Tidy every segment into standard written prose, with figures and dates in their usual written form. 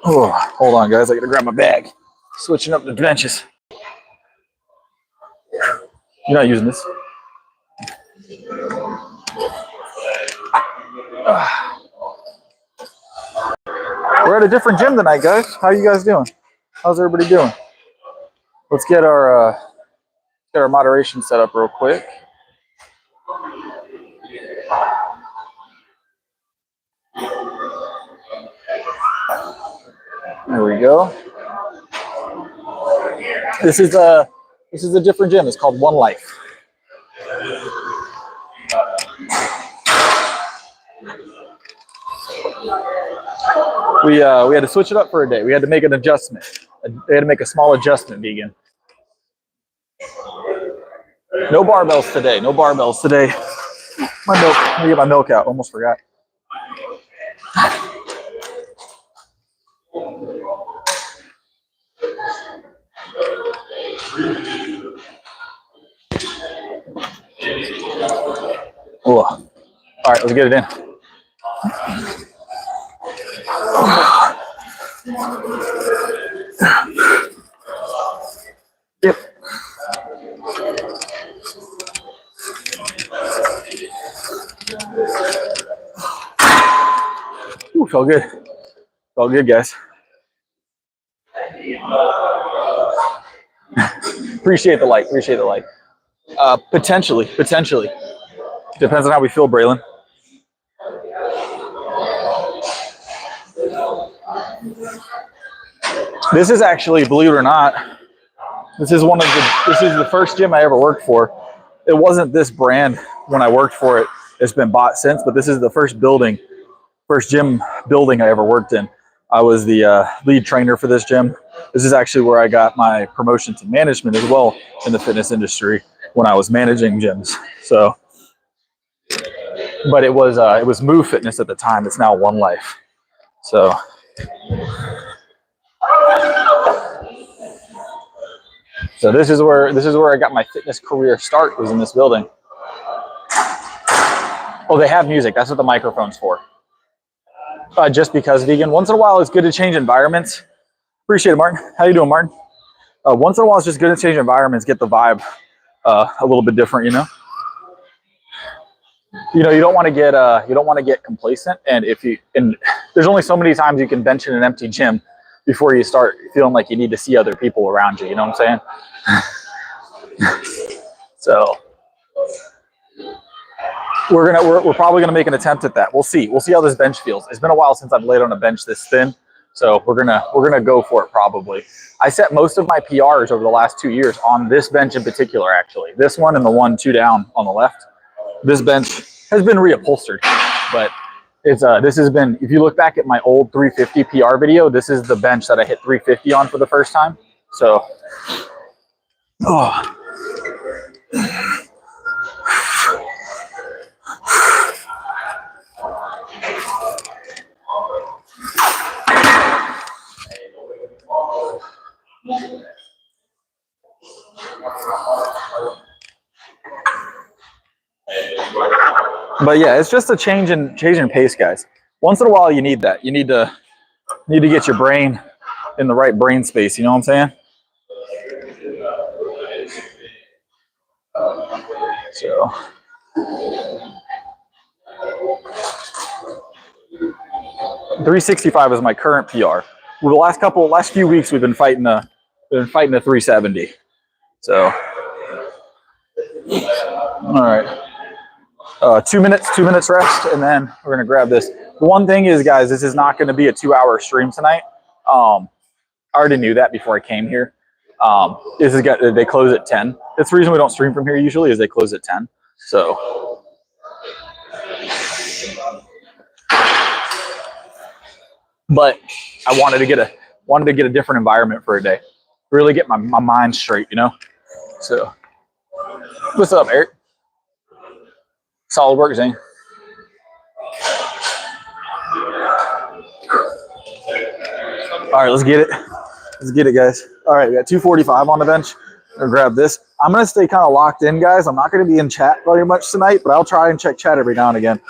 Oh, hold on, guys. I gotta grab my bag. Switching up the benches. You're not using this. We're at a different gym tonight, guys. How you guys doing? How's everybody doing? Let's get our moderation set up real quick. There we go. This is a different gym. It's called One Life. We had to switch it up for a day. We had to make an adjustment. We had to make a small adjustment, vegan. No barbells today. No barbells today. My milk. Let me get my milk out. Almost forgot. Oh. All right, let's get it in. Yep. Ooh, felt good. Felt good, guys. Appreciate the like. Appreciate the like. Potentially. Depends on how we feel, Braylon. This is actually, believe it or not, this is the first gym I ever worked for. It wasn't this brand when I worked for it. It's been bought since, but this is the first gym building I ever worked in. I was the lead trainer for this gym. This is actually where I got my promotion to management as well in the fitness industry when I was managing gyms. So, but it was Move Fitness at the time. It's now One Life. So. So this is where I got my fitness career start, was in this building. Oh, they have music. That's what the microphone's for. Just because, vegan. Once in a while, it's good to change environments. Appreciate it, Martin. How you doing, Martin? Once in a while, it's just good to change environments, get the vibe a little bit different. You don't want to get complacent. And there's only so many times you can bench in an empty gym before you start feeling like you need to see other people around you. You know what I'm saying? So we're probably gonna make an attempt at that. We'll see how this bench feels. It's been a while since I've laid on a bench this thin, so we're gonna go for it probably. I set most of my PRs over the last 2 years on this bench in particular, actually. This one and the one 2 down on the left. This bench has been reupholstered, but this has been, if you look back at my old 350 PR video, this is the bench that I hit 350 on for the first time. So, oh. But yeah, it's just a change in pace, guys. Once in a while, you need that. You need to get your brain in the right brain space. You know what I'm saying? So, 365 is my current PR. The last few weeks, we've been fighting a 370. So, all right. 2 minutes rest, and then we're gonna grab this. The one thing is, guys, this is not gonna be a 2-hour stream tonight. I already knew that before I came here. They close at 10. That's the reason we don't stream from here usually, is they close at 10. So, but I wanted to get a different environment for a day, really get my mind straight, So, what's up, Eric? Solid work, Zane. All right, let's get it. Let's get it, guys. All right, we got 245 on the bench. I'll grab this. I'm going to stay kind of locked in, guys. I'm not going to be in chat very much tonight, but I'll try and check chat every now and again.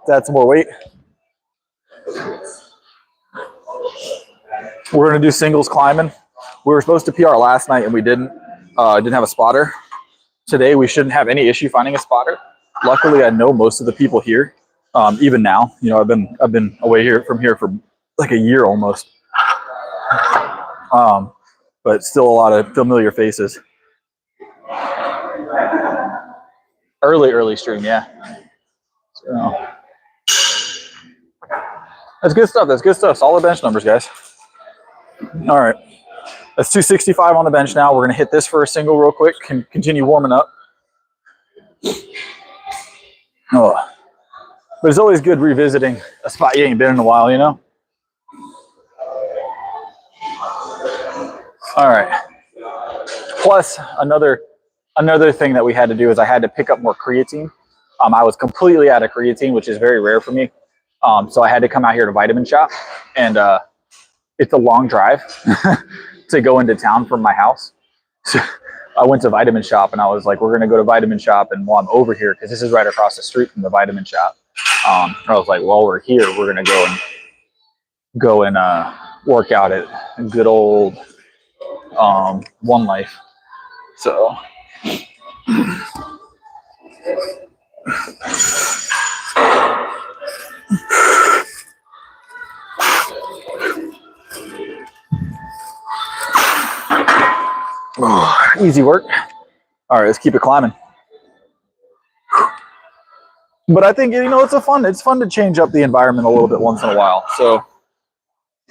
add some more weight. We're gonna do singles climbing. We were supposed to PR last night and we didn't have a spotter. Today we shouldn't have any issue finding a spotter. Luckily, I know most of the people here. Even now, you know, I've been away from here for like a year almost. But still a lot of familiar faces. Early stream, yeah. So, that's good stuff. That's good stuff. Solid bench numbers, guys. All right. That's 265 on the bench now. We're going to hit this for a single real quick. Continue warming up. Oh. But it's always good revisiting a spot you ain't been in a while, you know? All right. Plus, another thing that we had to do is I had to pick up more creatine. I was completely out of creatine, which is very rare for me. So I had to come out here to Vitamin Shop, and it's a long drive to go into town from my house. So I went to Vitamin Shop, and I was like, we're going to go to Vitamin Shop, and while I'm over here, because this is right across the street from the Vitamin Shop, I was like, while we're here, we're going to go and work out at good old One Life. So easy work. All right, let's keep it climbing. But I think, you know, it's fun to change up the environment a little bit once in a while. So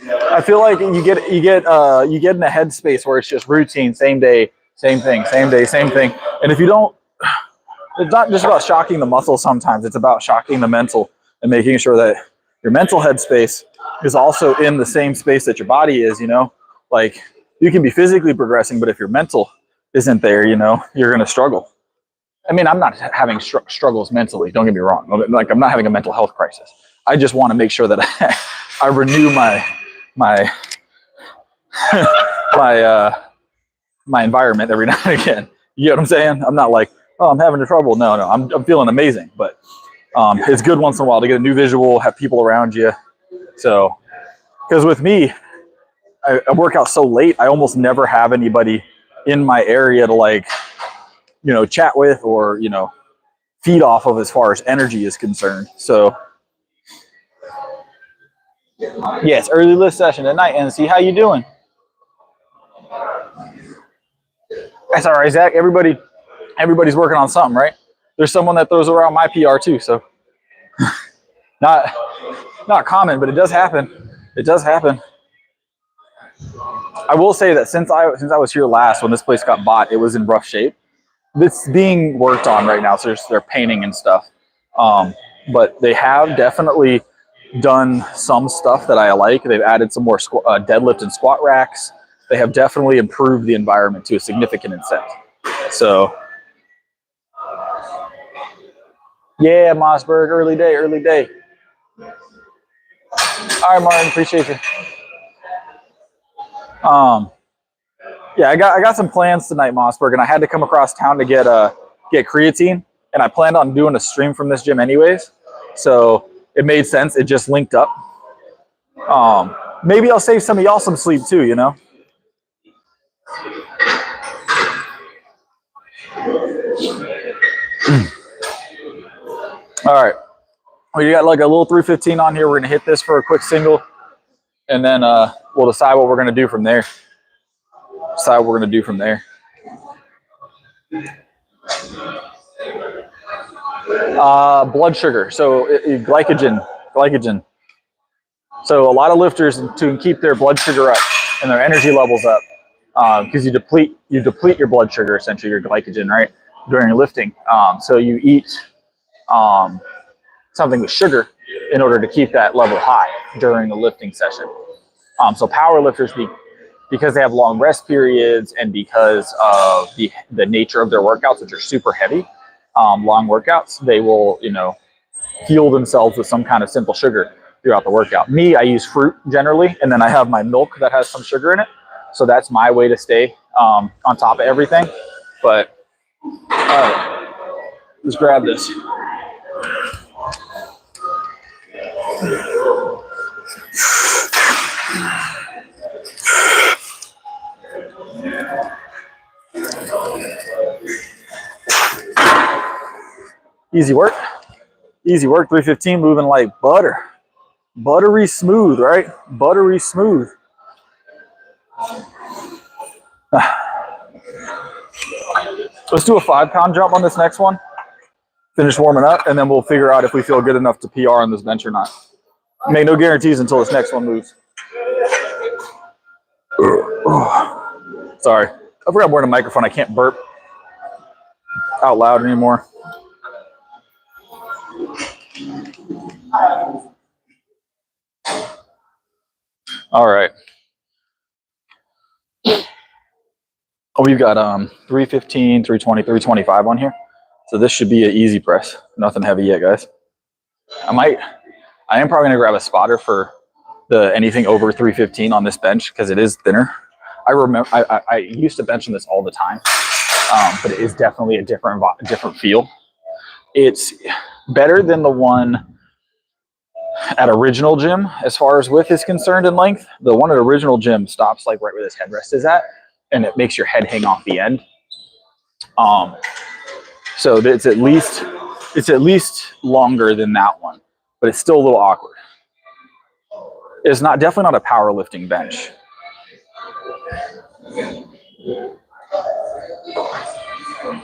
I feel like you get in a headspace where it's just routine, same day, same thing, same day, same thing. And if you don't, it's not just about shocking the muscle sometimes, it's about shocking the mental and making sure that your mental headspace is also in the same space that your body is, you know? Like, you can be physically progressing, but if your mental isn't there, you know, you're going to struggle. I mean, I'm not having struggles mentally, don't get me wrong. Like, I'm not having a mental health crisis. I just want to make sure that I renew my my environment every now and again. You know what I'm saying? I'm not like, oh, I'm having trouble. No, I'm feeling amazing. But it's good once in a while to get a new visual, have people around you. So, because with me, I work out so late, I almost never have anybody in my area to, like, you know, chat with or, you know, feed off of as far as energy is concerned. So, yes, early lift session tonight, NC. How you doing? That's all right, Zach. Everybody's working on something, right? There's someone that throws around my PR too, so not common, but it does happen. It does happen. I will say that since I was here last when this place got bought, it was in rough shape. It's being worked on right now, so they're painting and stuff. But they have definitely done some stuff that I like. They've added some more deadlift and squat racks. They have definitely improved the environment to a significant extent. So, yeah, Mossberg, early day. All right, Martin, appreciate you. Yeah, I got some plans tonight, Mossberg, and I had to come across town to get creatine, and I planned on doing a stream from this gym anyways, so it made sense. It just linked up. Maybe I'll save some of y'all some sleep too, you know. All right, well, you got like a little 315 on here. We're gonna hit this for a quick single, and then we'll decide what we're gonna do from there. Blood sugar, so glycogen. So a lot of lifters, to keep their blood sugar up and their energy levels up, because you deplete your blood sugar, essentially your glycogen, right, during lifting. So you eat something with sugar in order to keep that level high during the lifting session. So power lifters, because they have long rest periods and because of the nature of their workouts, which are super heavy, long workouts, they will, you know, fuel themselves with some kind of simple sugar throughout the workout. Me, I use fruit generally, and then I have my milk that has some sugar in it. So that's my way to stay on top of everything. But all right, let's grab this. Easy work. Easy work. 315, moving like butter. Buttery smooth, right? Buttery smooth. Let's do a 5-pound jump on this next one. Finish warming up, and then we'll figure out if we feel good enough to PR on this bench or not. Make no guarantees until this next one moves. Sorry. I forgot I'm wearing a microphone. I can't burp out loud anymore. All right. We've got 315, 320, 325 on here. So this should be an easy press. Nothing heavy yet, guys. I am probably gonna grab a spotter for the anything over 315 on this bench because it is thinner. I remember I used to bench on this all the time, but it is definitely a different feel. It's better than the one at original gym as far as width is concerned and length. The one at original gym stops like right where this headrest is at, and it makes your head hang off the end. So it's at least longer than that one, but it's still a little awkward. It's definitely not a powerlifting bench.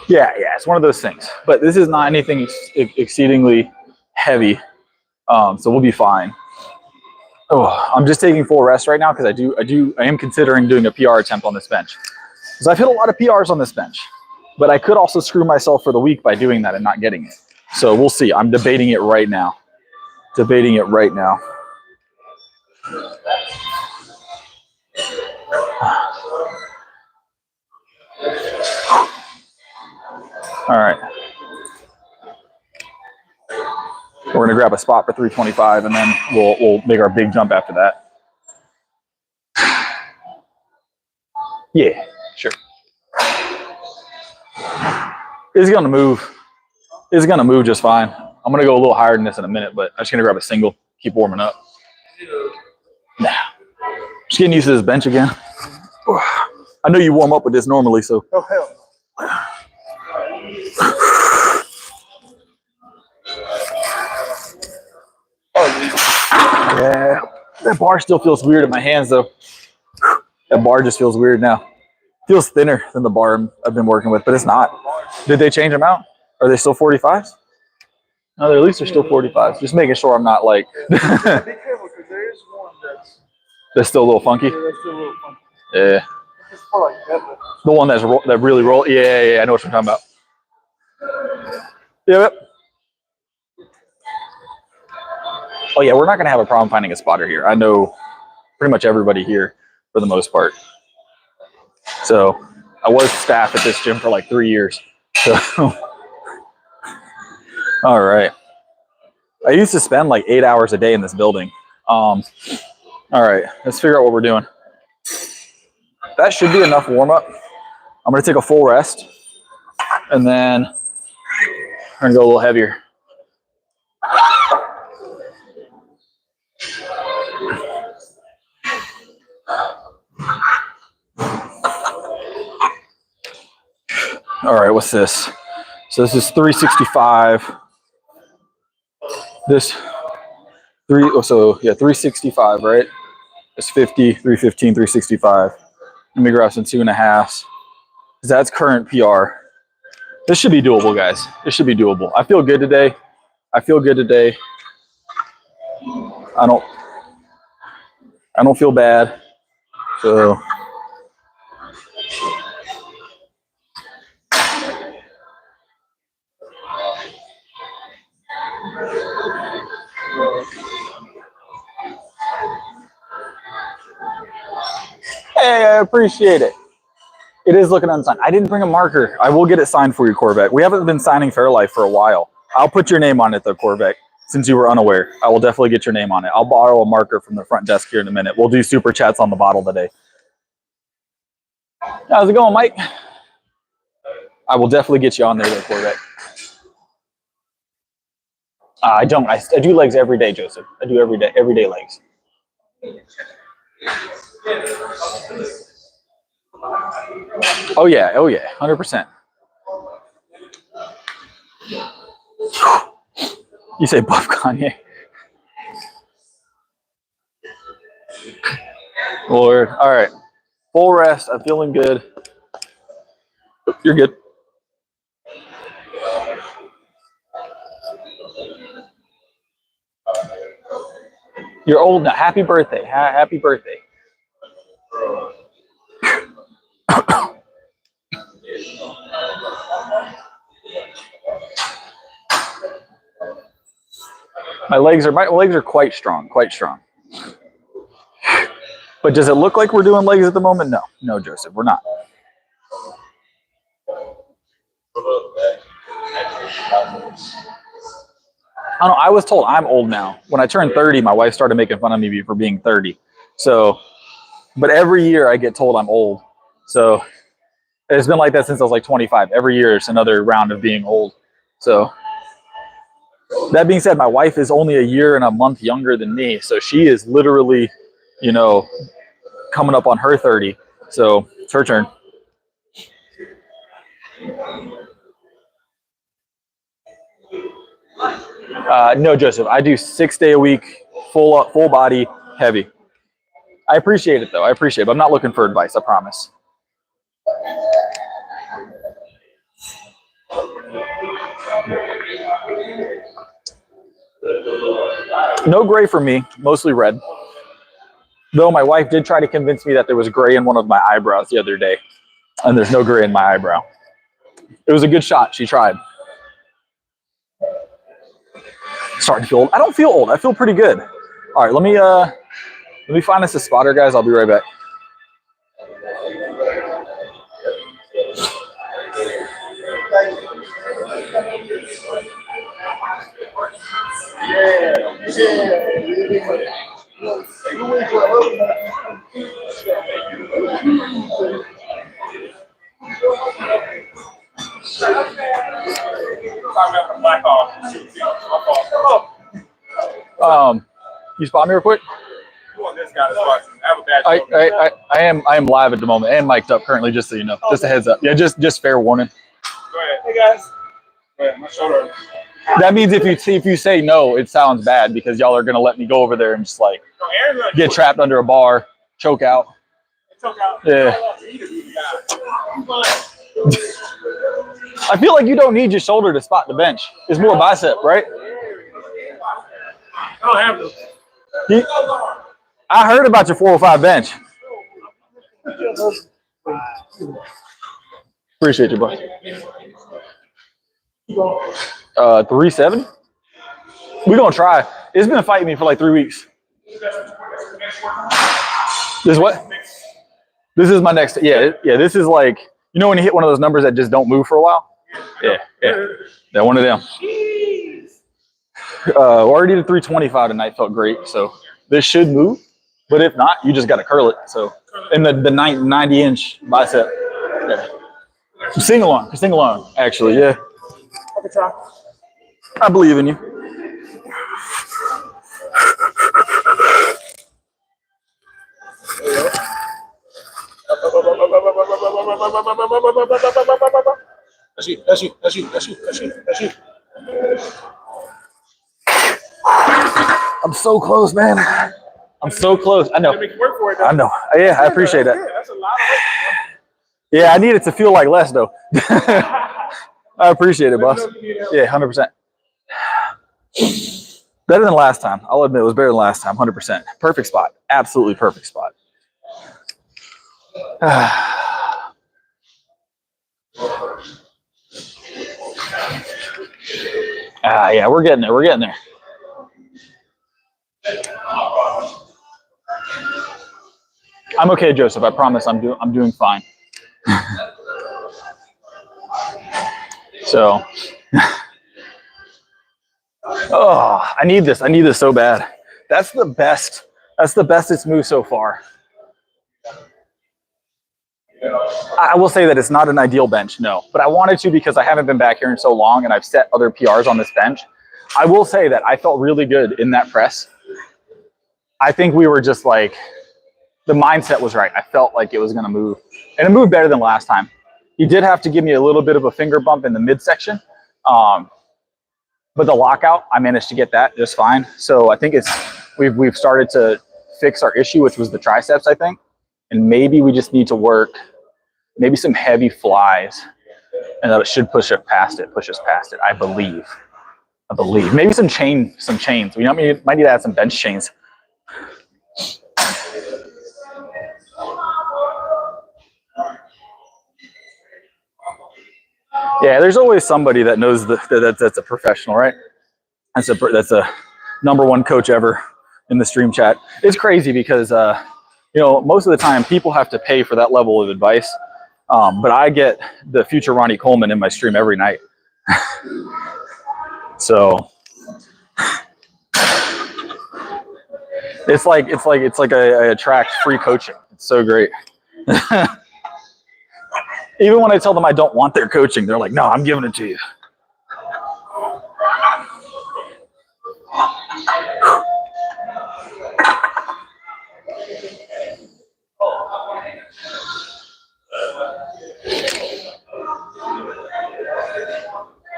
Yeah, it's one of those things. But this is not anything exceedingly heavy, so we'll be fine. Oh, I'm just taking full rest right now because I am considering doing a PR attempt on this bench. Because I've hit a lot of PRs on this bench, but I could also screw myself for the week by doing that and not getting it. So we'll see. I'm debating it right now. All right. We're going to grab a spot for 325, and then we'll make our big jump after that. Yeah, sure. It's going to move. It's going to move just fine. I'm going to go a little higher than this in a minute, but I'm just going to grab a single, keep warming up. Nah. Just getting used to this bench again. I know you warm up with this normally, so. Oh, hell. Yeah, that bar still feels weird in my hands, though. That bar just feels weird now. Feels thinner than the bar I've been working with, but it's not. Did they change them out? Are they still 45s? No, at least they're still 45s. Just making sure I'm not like. Be careful, because there is one that's still a little funky. that's still a little funky. Yeah. It's more like that. The one that really roll. Yeah, I know what you're talking about. Yep. Oh yeah, we're not gonna have a problem finding a spotter here. I know pretty much everybody here for the most part. So I was staff at this gym for like 3 years. So all right. I used to spend like 8 hours a day in this building. All right, let's figure out what we're doing. That should be enough warm up. I'm gonna take a full rest, and then we're gonna go a little heavier. All right, what's this? So this is 365. This 365, right? It's 50, 315, 365. Let me grab some 2.5s. That's current PR. This should be doable, guys. This should be doable. I feel good today. I don't feel bad. So hey, I appreciate it. It is looking unsigned. I didn't bring a marker. I will get it signed for you, Corvette. We haven't been signing Fairlife for a while. I'll put your name on it, though, Corvette. Since you were unaware, I will definitely get your name on it. I'll borrow a marker from the front desk here in a minute. We'll do super chats on the bottle today. How's it going, Mike? I will definitely get you on there, though, Corvette. I don't. I do legs every day, Joseph. I do everyday legs. Oh yeah, 100%. You say buff Kanye. Lord. All right. Full rest. I'm feeling good. You're good. You're old now. Happy birthday. Happy birthday. My legs are quite strong, quite strong. But does it look like we're doing legs at the moment? No. No, Joseph, we're not. I don't know, I was told I'm old now. When I turned 30, my wife started making fun of me for being 30. So, but every year I get told I'm old. So it's been like that since I was like 25. Every year it's another round of being old. So that being said, my wife is only a year and a month younger than me. So she is literally, you know, coming up on her 30. So it's her turn. No, Joseph, I do 6 day a week, full body, heavy. I appreciate it though. I appreciate it, but I'm not looking for advice. I promise. No gray for me, mostly red. Though my wife did try to convince me that there was gray in one of my eyebrows the other day, and there's no gray in my eyebrow. It was a good shot. She tried. Starting to feel old. I don't feel old. I feel pretty good. All right, let me find us a spotter, guys. I'll be right back. You spot me real quick? I am live at the moment and mic'd up currently, just so you know. Just a heads up. Yeah, just fair warning. Go ahead. Hey guys. Go ahead. My shoulder. That means if you say no, it sounds bad because y'all are gonna let me go over there and just like get trapped under a bar, choke out. Yeah. I feel like you don't need your shoulder to spot the bench. It's more bicep, right? I don't have to. I heard about your 405 bench. Appreciate you, bud. 370? We're gonna try. It's been fighting me for like 3 weeks. This what? This is my next. Yeah. This is like, you know when you hit one of those numbers that just don't move for a while. Yeah. That one of them. Already did 325 tonight. Felt great. So this should move, but if not, you just got to curl it. So in the 90-inch bicep. Yeah. Sing along. Actually, yeah. I believe in you. That's you. I'm so close, man. I'm so close. I know. I know. Yeah, I appreciate that. That's a lot of work. Yeah, I need it to feel like less, though. I appreciate it, boss. Yeah, 100%. Better than last time. I'll admit it was better than last time, 100%. Perfect spot. Absolutely perfect spot. Yeah, we're getting there. We're getting there. I'm okay, Joseph. I promise. I'm doing fine. So, oh, I need this. I need this so bad. That's the best. That's the best it's moved so far. I will say that it's not an ideal bench, no. But I wanted to because I haven't been back here in so long and I've set other PRs on this bench. I will say that I felt really good in that press. I think we were just like, the mindset was right. I felt like it was going to move. and it moved better than last time. He did have to give me a little bit of a finger bump in the midsection, but the lockout, I managed to get that just fine. So I think we've started to fix our issue, which was the triceps, I think, and maybe we just need to work maybe some heavy flies, and that it should push us past it. I believe. Maybe some chains. We might need to add some bench chains. Yeah, there's always somebody that knows that's a professional, right? That's a #1 coach ever in the stream chat. It's crazy because most of the time people have to pay for that level of advice, but I get the future Ronnie Coleman in my stream every night. So it's like I attract free coaching. It's so great. Even when I tell them I don't want their coaching, they're like, no, I'm giving it to you.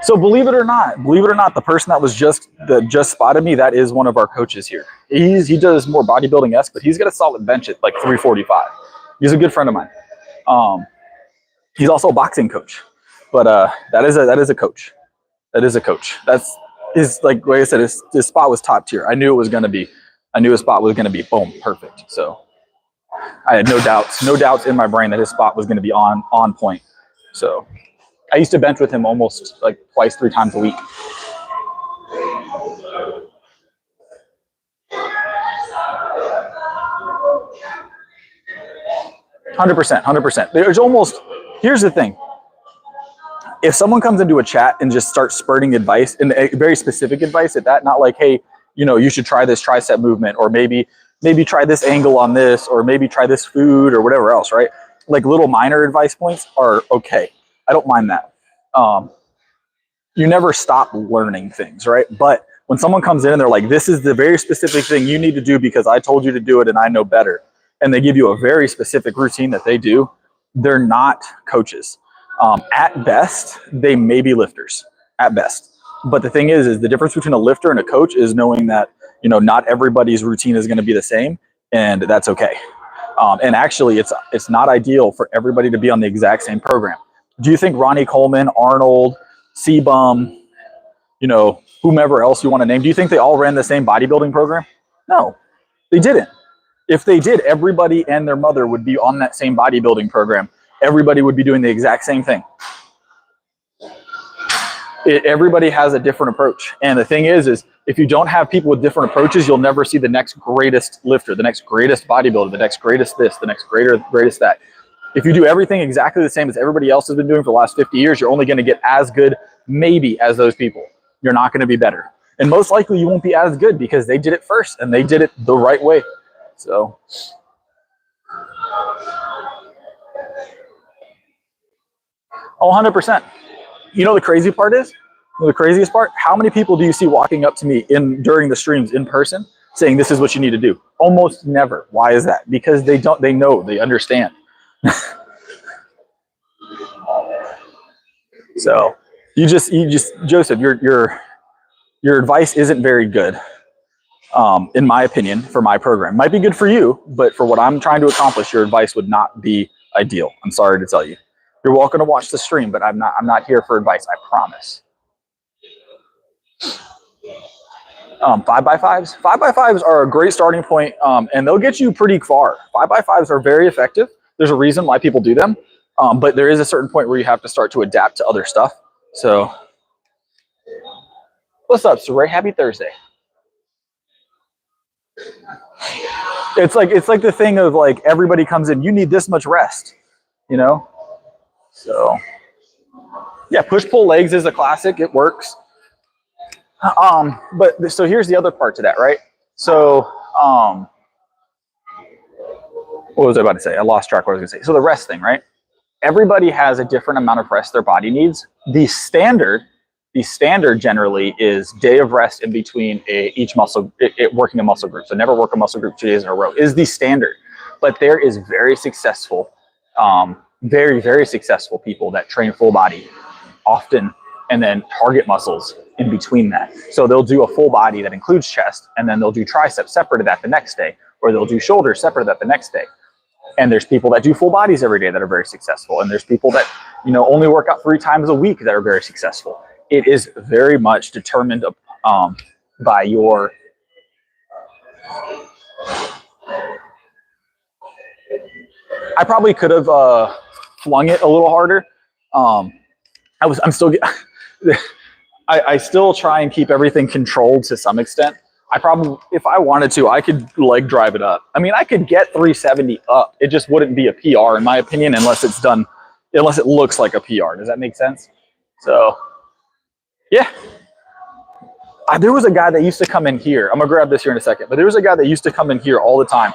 So believe it or not, the person that just spotted me, that is one of our coaches here. He does more bodybuilding-esque, but he's got a solid bench at like 345. He's a good friend of mine. He's also a boxing coach, but that is a coach. That is a coach. That's his, like I said, his spot was top tier. I knew his spot was gonna be boom, perfect. So I had no doubts in my brain that his spot was gonna be on point. So I used to bench with him almost like twice, 3 times a week. %100%. Here's the thing. If someone comes into a chat and just starts spurting advice, and very specific advice at that, not like, hey, you should try this tricep movement, or maybe try this angle on this, or maybe try this food or whatever else, right? Like little minor advice points are okay. I don't mind that. You never stop learning things, right? But when someone comes in and they're like, this is the very specific thing you need to do because I told you to do it and I know better, and they give you a very specific routine that they do, they're not coaches. At best, they may be lifters, at best. But the thing is the difference between a lifter and a coach is knowing that, not everybody's routine is going to be the same, and that's okay. And actually, it's not ideal for everybody to be on the exact same program. Do you think Ronnie Coleman, Arnold, C-Bum, whomever else you want to name, do you think they all ran the same bodybuilding program? No, they didn't. If they did, everybody and their mother would be on that same bodybuilding program. Everybody would be doing the exact same thing. Everybody has a different approach. And the thing is if you don't have people with different approaches, you'll never see the next greatest lifter, the next greatest bodybuilder, the next greatest this, the next greatest that. If you do everything exactly the same as everybody else has been doing for the last 50 years, you're only going to get as good, maybe, as those people. You're not going to be better. And most likely you won't be as good because they did it first and they did it the right way. So. Oh, 100%. The crazy part is, the craziest part, how many people do you see walking up to me during the streams in person saying this is what you need to do? Almost never. Why is that? Because they know, they understand. So you just Joseph, your advice isn't very good, in my opinion, for my program. Might be good for you, but for what I'm trying to accomplish, your advice would not be ideal. I'm sorry to tell you. You're welcome to watch the stream, but I'm not here for advice. I promise. 5x5s. 5x5s are a great starting point, and they'll get you pretty far. 5x5s are very effective. There's a reason why people do them, but there is a certain point where you have to start to adapt to other stuff. So, what's up, Saray? Happy Thursday. It's like the thing of like everybody comes in. You need this much rest, So, yeah, push-pull legs is a classic. It works. But so here's the other part to that, right? So, what was I about to say? I lost track what I was going to say. So the rest thing, right? Everybody has a different amount of rest their body needs. The standard generally is day of rest in between each muscle, working a muscle group. So never work a muscle group 2 days in a row is the standard. But there is very successful very, very successful people that train full body often and then target muscles in between that. So they'll do a full body that includes chest, and then they'll do triceps separate of that the next day, or they'll do shoulders separate of that the next day. And there's people that do full bodies every day that are very successful. And there's people that, only work out 3 times a week that are very successful. It is very much determined by your I probably could have flung it a little harder. I'm still I still try and keep everything controlled to some extent. I probably, if I wanted to, I could leg drive it up. I mean, I could get 370 up. It just wouldn't be a PR in my opinion, unless it looks like a PR. Does that make sense? So, yeah. There was a guy that used to come in here. I'm gonna grab this here in a second, but there was a guy that used to come in here all the time.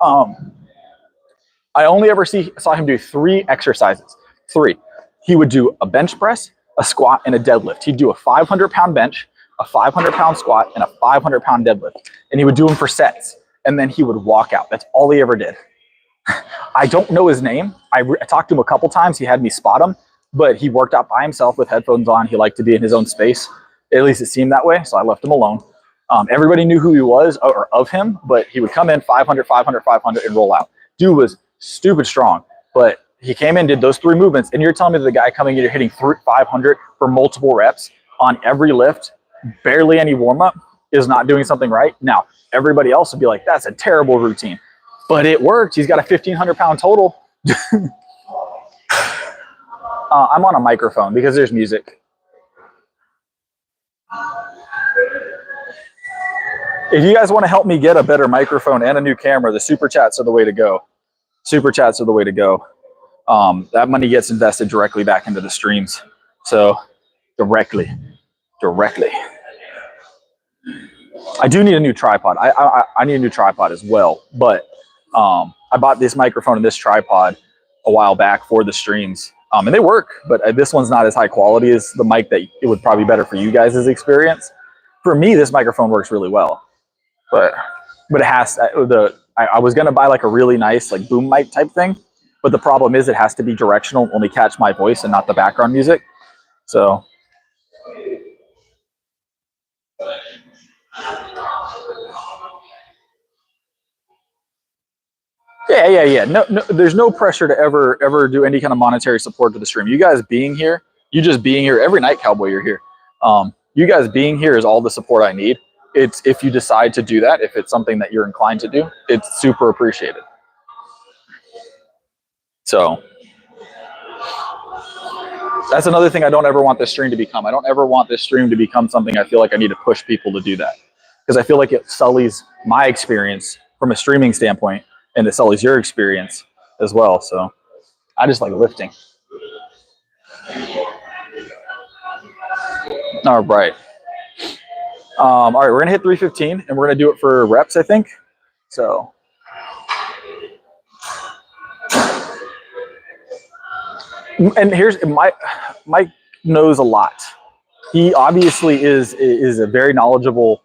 I only ever saw him do 3 exercises. 3. He would do a bench press, a squat, and a deadlift. He'd do a 500-pound bench, a 500-pound squat, and a 500-pound deadlift. And he would do them for sets. And then he would walk out. That's all he ever did. I don't know his name. I talked to him a couple times. He had me spot him, but he worked out by himself with headphones on. He liked to be in his own space. At least it seemed that way, so I left him alone. Everybody knew who he was or of him, but he would come in 500, 500, 500, and roll out. Dude was stupid strong, but he came in, did those 3 movements, and you're telling me that the guy coming in here hitting 500 for multiple reps on every lift, barely any warm-up, is not doing something right? Now, everybody else would be like, that's a terrible routine. But it worked. He's got a 1,500-pound total. I'm on a microphone because there's music. If you guys want to help me get a better microphone and a new camera, the super chats are the way to go. Super chats are the way to go. That money gets invested directly back into the streams. So directly. I do need a new tripod. I need a new tripod as well. But I bought this microphone and this tripod a while back for the streams. And they work, but this one's not as high quality as the mic that it would probably be better for you guys' experience. For me, this microphone works really well. But it has I was gonna buy like a really nice like boom mic type thing, but the problem is it has to be directional, only catch my voice and not the background music. So yeah. No, there's no pressure to ever do any kind of monetary support to the stream. You guys being here, you just being here every night, Cowboy, you're here. You guys being here is all the support I need. It's if you decide to do that, if it's something that you're inclined to do, it's super appreciated. So that's another thing I don't ever want this stream to become. I don't ever want this stream to become something I feel like I need to push people to do that, because I feel like it sullies my experience from a streaming standpoint, and it sullies your experience as well. So I just like lifting. All right. All right, we're gonna hit 315 and we're gonna do it for reps, I think. So and here's Mike knows a lot. He obviously is a very knowledgeable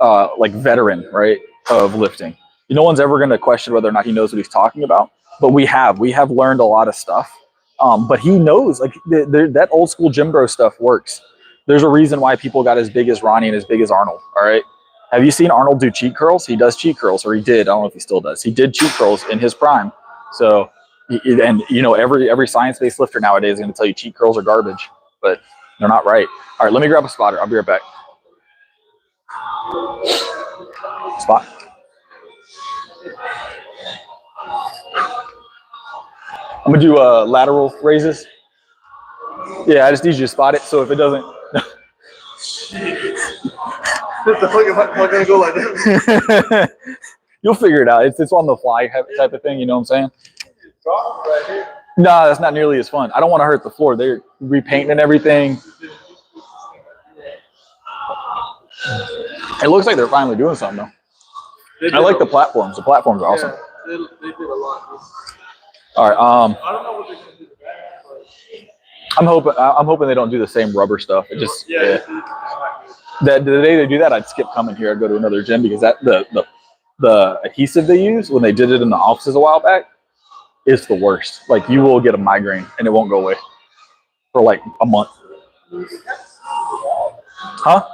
like veteran, right, of lifting. No one's ever gonna question whether or not he knows what he's talking about, but we have learned a lot of stuff. But he knows, like, that old school gym bro stuff works. There's a reason why people got as big as Ronnie and as big as Arnold. All right. Have you seen Arnold do cheat curls? He does cheat curls, or he did. I don't know if he still does. He did cheat curls in his prime. So, and every science-based lifter nowadays is going to tell you cheat curls are garbage, but they're not right. All right, let me grab a spotter. I'll be right back. Spot. I'm gonna do lateral raises. Yeah, I just need you to spot it. So if it doesn't. What the fuck am I gonna go like this? You'll figure it out. It's on the fly type of thing. You know what I'm saying? No, that's not nearly as fun. I don't want to hurt the floor. They're repainting and everything. It looks like they're finally doing something though. I like the platforms. The platforms are awesome. They did a lot. All right. I don't know what they're gonna do back, but I'm hoping they don't do the same rubber stuff. It just the day they do that, I'd skip coming here. I'd go to another gym, because that the adhesive they use when they did it in the offices a while back, is the worst. Like you will get a migraine and it won't go away for like a month. Huh?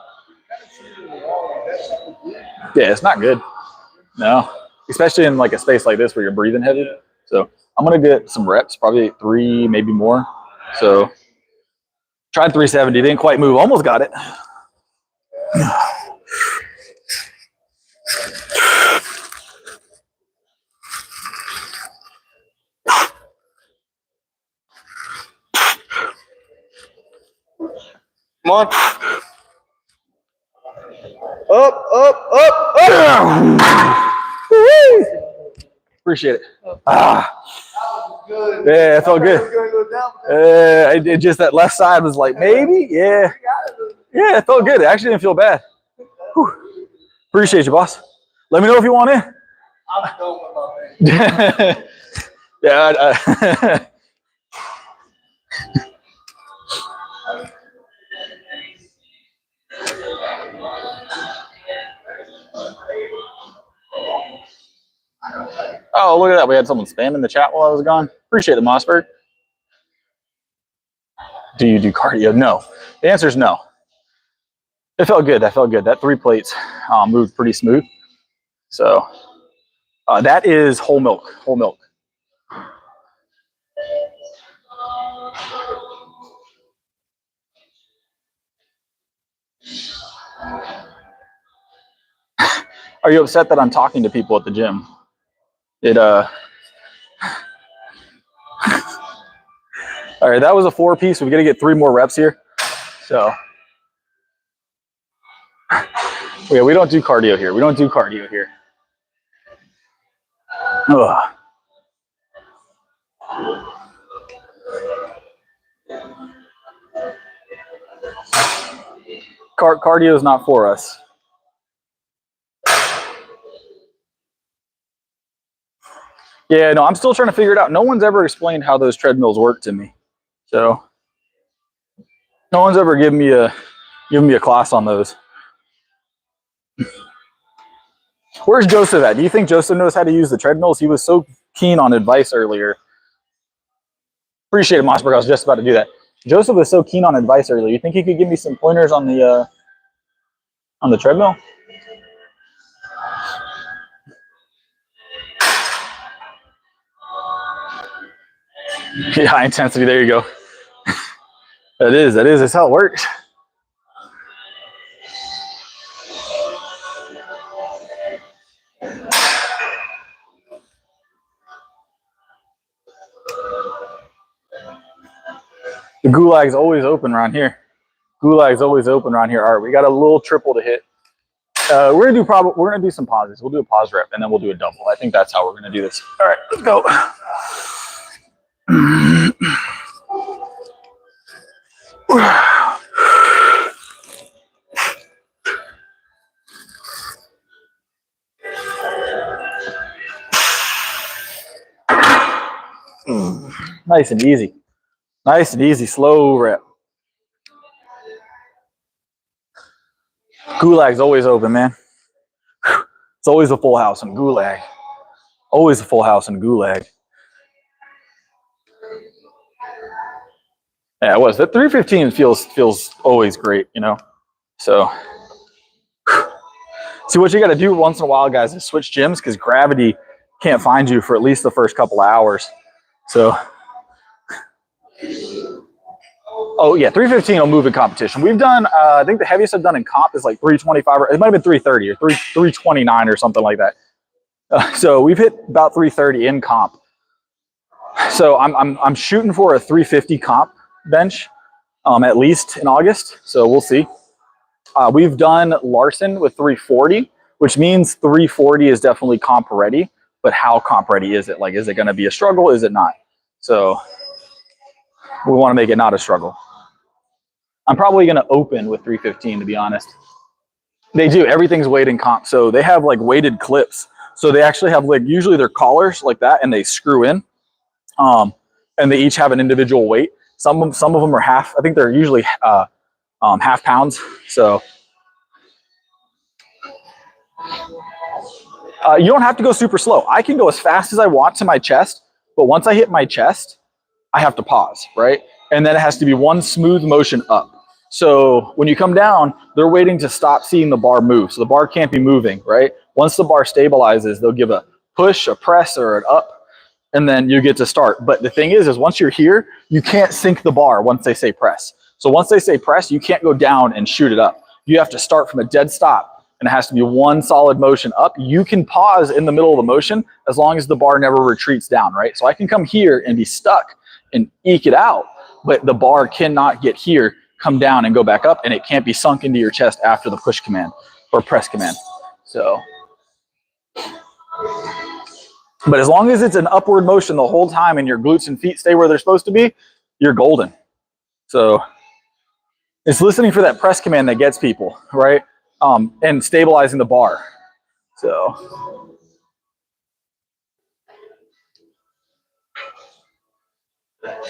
Yeah, it's not good. No, especially in like a space like this where you're breathing heavy. So I'm gonna get some reps, probably 3, maybe more. So tried 370, didn't quite move, almost got it. Come on. Up, up, up, up. Appreciate it. Yeah, it felt good. It just that left side was like maybe, yeah, it felt good. It actually didn't feel bad. Whew. Appreciate you, boss. Let me know if you want in. I'm going with my man. Yeah. Oh, look at that. We had someone spamming the chat while I was gone. Appreciate it, Mossberg. Do you do cardio? No. The answer is no. It felt good. That felt good. That 3 plates moved pretty smooth. So that is whole milk. Whole milk. Are you upset that I'm talking to people at the gym? All right, that was a 4-piece. We got to get 3 more reps here. So yeah, we don't do cardio here. We don't do cardio here. Ugh. Cardio is not for us. Yeah, no, I'm still trying to figure it out. No one's ever explained how those treadmills work to me. So no one's ever given me a class on those. Where's Joseph at? Do you think Joseph knows how to use the treadmills? He was so keen on advice earlier. Appreciate it, Mossberg. I was just about to do that. Joseph was so keen on advice earlier. You think he could give me some pointers on the treadmill? Yeah, high intensity. There you go. That is. That's how it works. The gulag's always open around here. Gulag's always open around here. All right, we got a little triple to hit. We're gonna do some pauses. We'll do a pause rep and then we'll do a double. I think that's how we're gonna do this. All right, let's go. Nice and easy. Nice and easy, slow rep. Gulag's always open, man. It's always a full house in Gulag. Always a full house in Gulag. Yeah, it was. That 315 feels always great, you know? So, see, what you got to do once in a while, guys, is switch gyms because gravity can't find you for at least the first couple of hours. So, oh yeah, 315 will move in competition. We've done, I think the heaviest I've done in comp is like 325, or it might have been 330 or 329 or something like that. So we've hit about 330 in comp. So I'm shooting for a 350 comp bench, at least in August. So we'll see. We've done Larson with 340, which means 340 is definitely comp ready. But how comp ready is it? Like, is it going to be a struggle? Is it not? So we want to make it not a struggle. I'm probably going to open with 315, to be honest. They do. Everything's weighed in comp. So they have like weighted clips. So they actually have like, usually they're collars like that and they screw in. And they each have an individual weight. Some of them are half. I think they're usually half pounds. So you don't have to go super slow. I can go as fast as I want to my chest, But once I hit my chest, I have to pause, right? And then it has to be one smooth motion up. So when you come down, they're waiting to stop seeing the bar move. So the bar can't be moving, right? Once the bar stabilizes, they'll give a push, a press, or an up, and then you get to start. But the thing is once you're here, you can't sink the bar once they say press. So once they say press, you can't go down and shoot it up. You have to start from a dead stop, and it has to be one solid motion up. You can pause in the middle of the motion as long as the bar never retreats down, right? So I can come here and be stuck and eke it out, but the bar cannot get here, come down and go back up, and it can't be sunk into your chest after the push command or press command. So, but as long as it's an upward motion the whole time and your glutes and feet stay where they're supposed to be, you're golden. So it's listening for that press command that gets people, right? And stabilizing the bar. So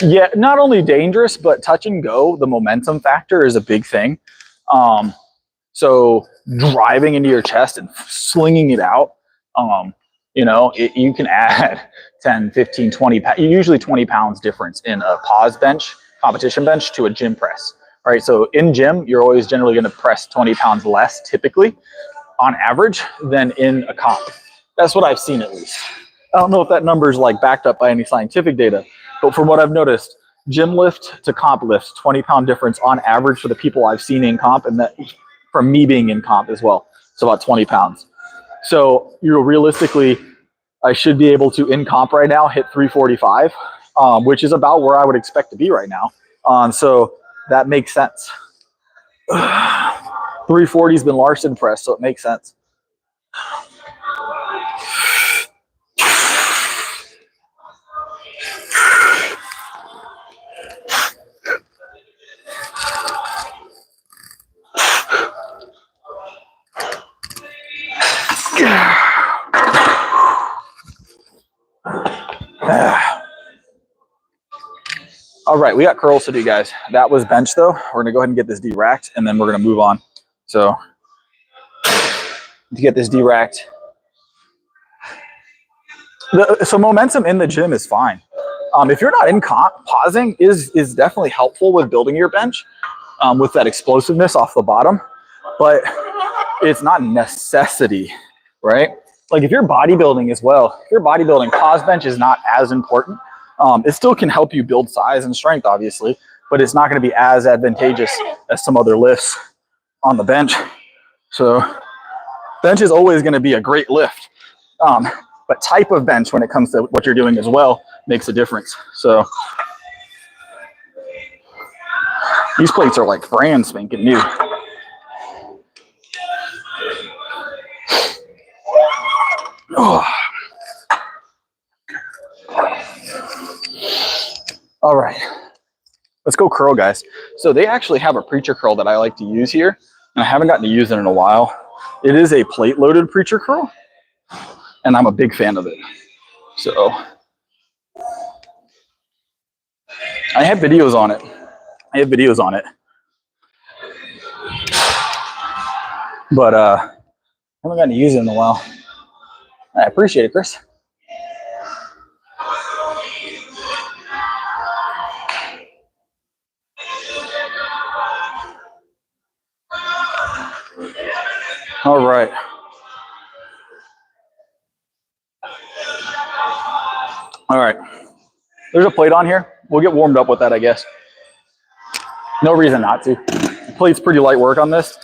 yeah, not only dangerous, but touch and go, the momentum factor is a big thing. So driving into your chest and slinging it out, you know, you can add 10, 15, 20, usually 20 pounds difference in a pause bench, competition bench to a gym press. All right, so in gym, you're always generally going to press 20 pounds less typically on average than in a comp. That's what I've seen at least. I don't know if that number is like backed up by any scientific data, but from what I've noticed, gym lift to comp lift, 20-pound difference on average for the people I've seen in comp, and that from me being in comp as well. It's about 20 pounds. So realistically, I should be able to in comp right now hit 345, which is about where I would expect to be right now. So that makes sense. 340 has been Larson press, so it makes sense. All right, we got curls to do, guys. That was bench, though. We're gonna go ahead and get this de-racked, and then we're gonna move on. So to get this de-racked, so momentum in the gym is fine. If you're not in comp, pausing is definitely helpful with building your bench, with that explosiveness off the bottom, but it's not a necessity, right? Like if you're bodybuilding as well, if you're bodybuilding, pause bench is not as important. It still can help you build size and strength, obviously, but it's not going to be as advantageous as some other lifts on the bench. So bench is always going to be a great lift. But type of bench when it comes to what you're doing as well makes a difference. So these plates are like brand spanking new. Oh. All right, let's go curl, guys. So they actually have a preacher curl that I like to use here, and I haven't gotten to use it in a while. It is a plate-loaded preacher curl, and I'm a big fan of it. So I have videos on it. But I haven't gotten to use it in a while. I appreciate it, Chris. All right. All right. There's a plate on here. We'll get warmed up with that, I guess. No reason not to. The plate's pretty light work on this.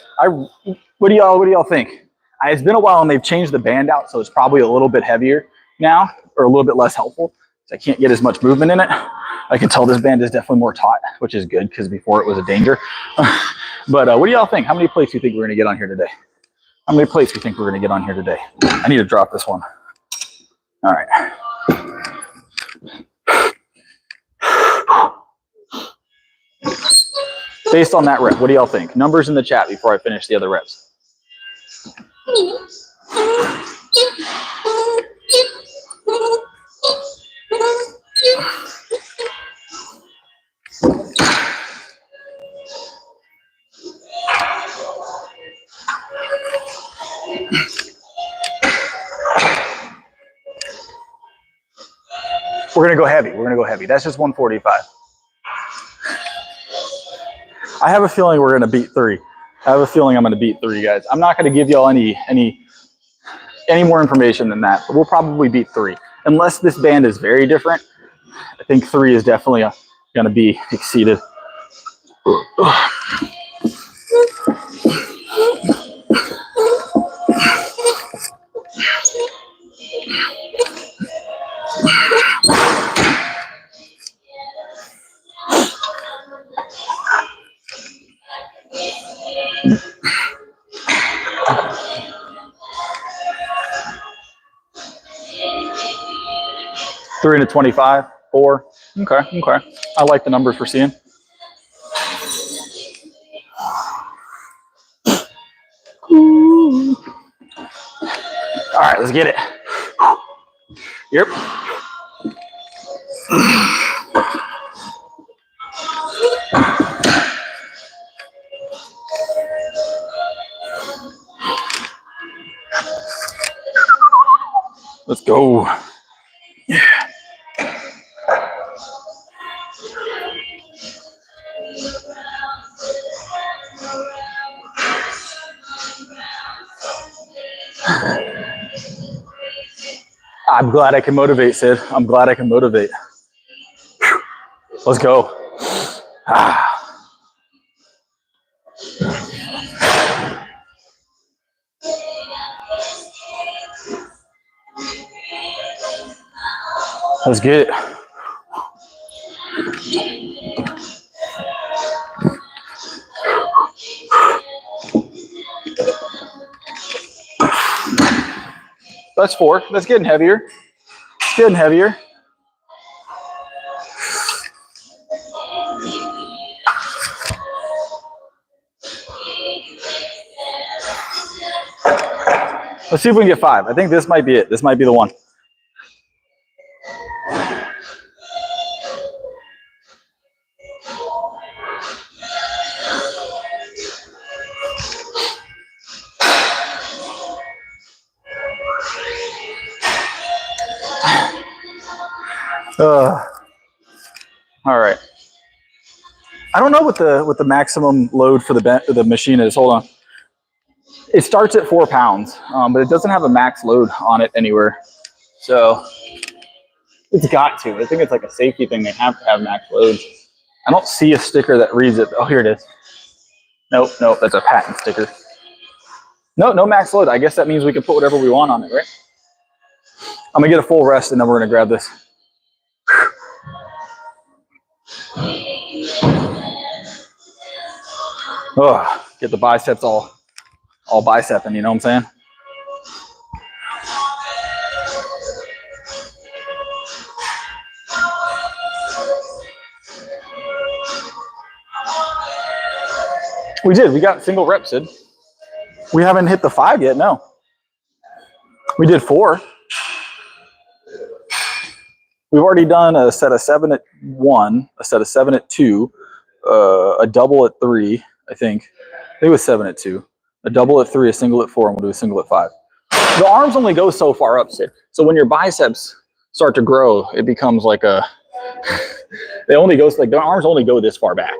What do y'all think? It's been a while and they've changed the band out, so it's probably a little bit heavier now, or a little bit less helpful. So I can't get as much movement in it. I can tell this band is definitely more taut, which is good because before it was a danger. But what do y'all think? How many plates do you think we're gonna get on here today? How many plates do you think we're gonna get on here today? I need to drop this one. All right. Based on that rep, what do y'all think? Numbers in the chat before I finish the other reps. We're We're gonna go heavy. We're gonna go heavy. That's just 145. I have a feeling we're gonna beat 3. I have a feeling I'm gonna beat 3, guys. I'm not gonna give y'all any more information than that, but we'll probably beat 3. Unless this band is very different, I think 3 is definitely gonna be exceeded. Three to 25, 4. Okay. I like the numbers we're seeing. Ooh. All right, let's get it. Yep. Let's go. Yeah. I'm glad I can motivate, Sid. I'm glad I can motivate. Whew. Let's go. Let's get it. That's 4. That's getting heavier. It's getting heavier. Let's see if we can get 5. I think this might be it. This might be the one. All right. I don't know what the maximum load for the machine is. Hold on. It starts at 4 pounds, but it doesn't have a max load on it anywhere. So it's got to. I think it's like a safety thing. They have to have max loads. I don't see a sticker that reads it. Oh, here it is. Nope. That's a patent sticker. No max load. I guess that means we can put whatever we want on it, right? I'm gonna get a full rest and then we're gonna grab this. Oh, get the biceps all biceping, you know what I'm saying? We did. We got single reps, Sid. We haven't hit the 5 yet, no. We did 4. We've already done a set of 7 at 1, a set of 7 at 2, a double at 3, I think. I think it was 7 at 2. A double at 3, a single at 4, and we'll do a single at 5. The arms only go so far up, Sid. So when your biceps start to grow, it becomes like a... the arms only go this far back.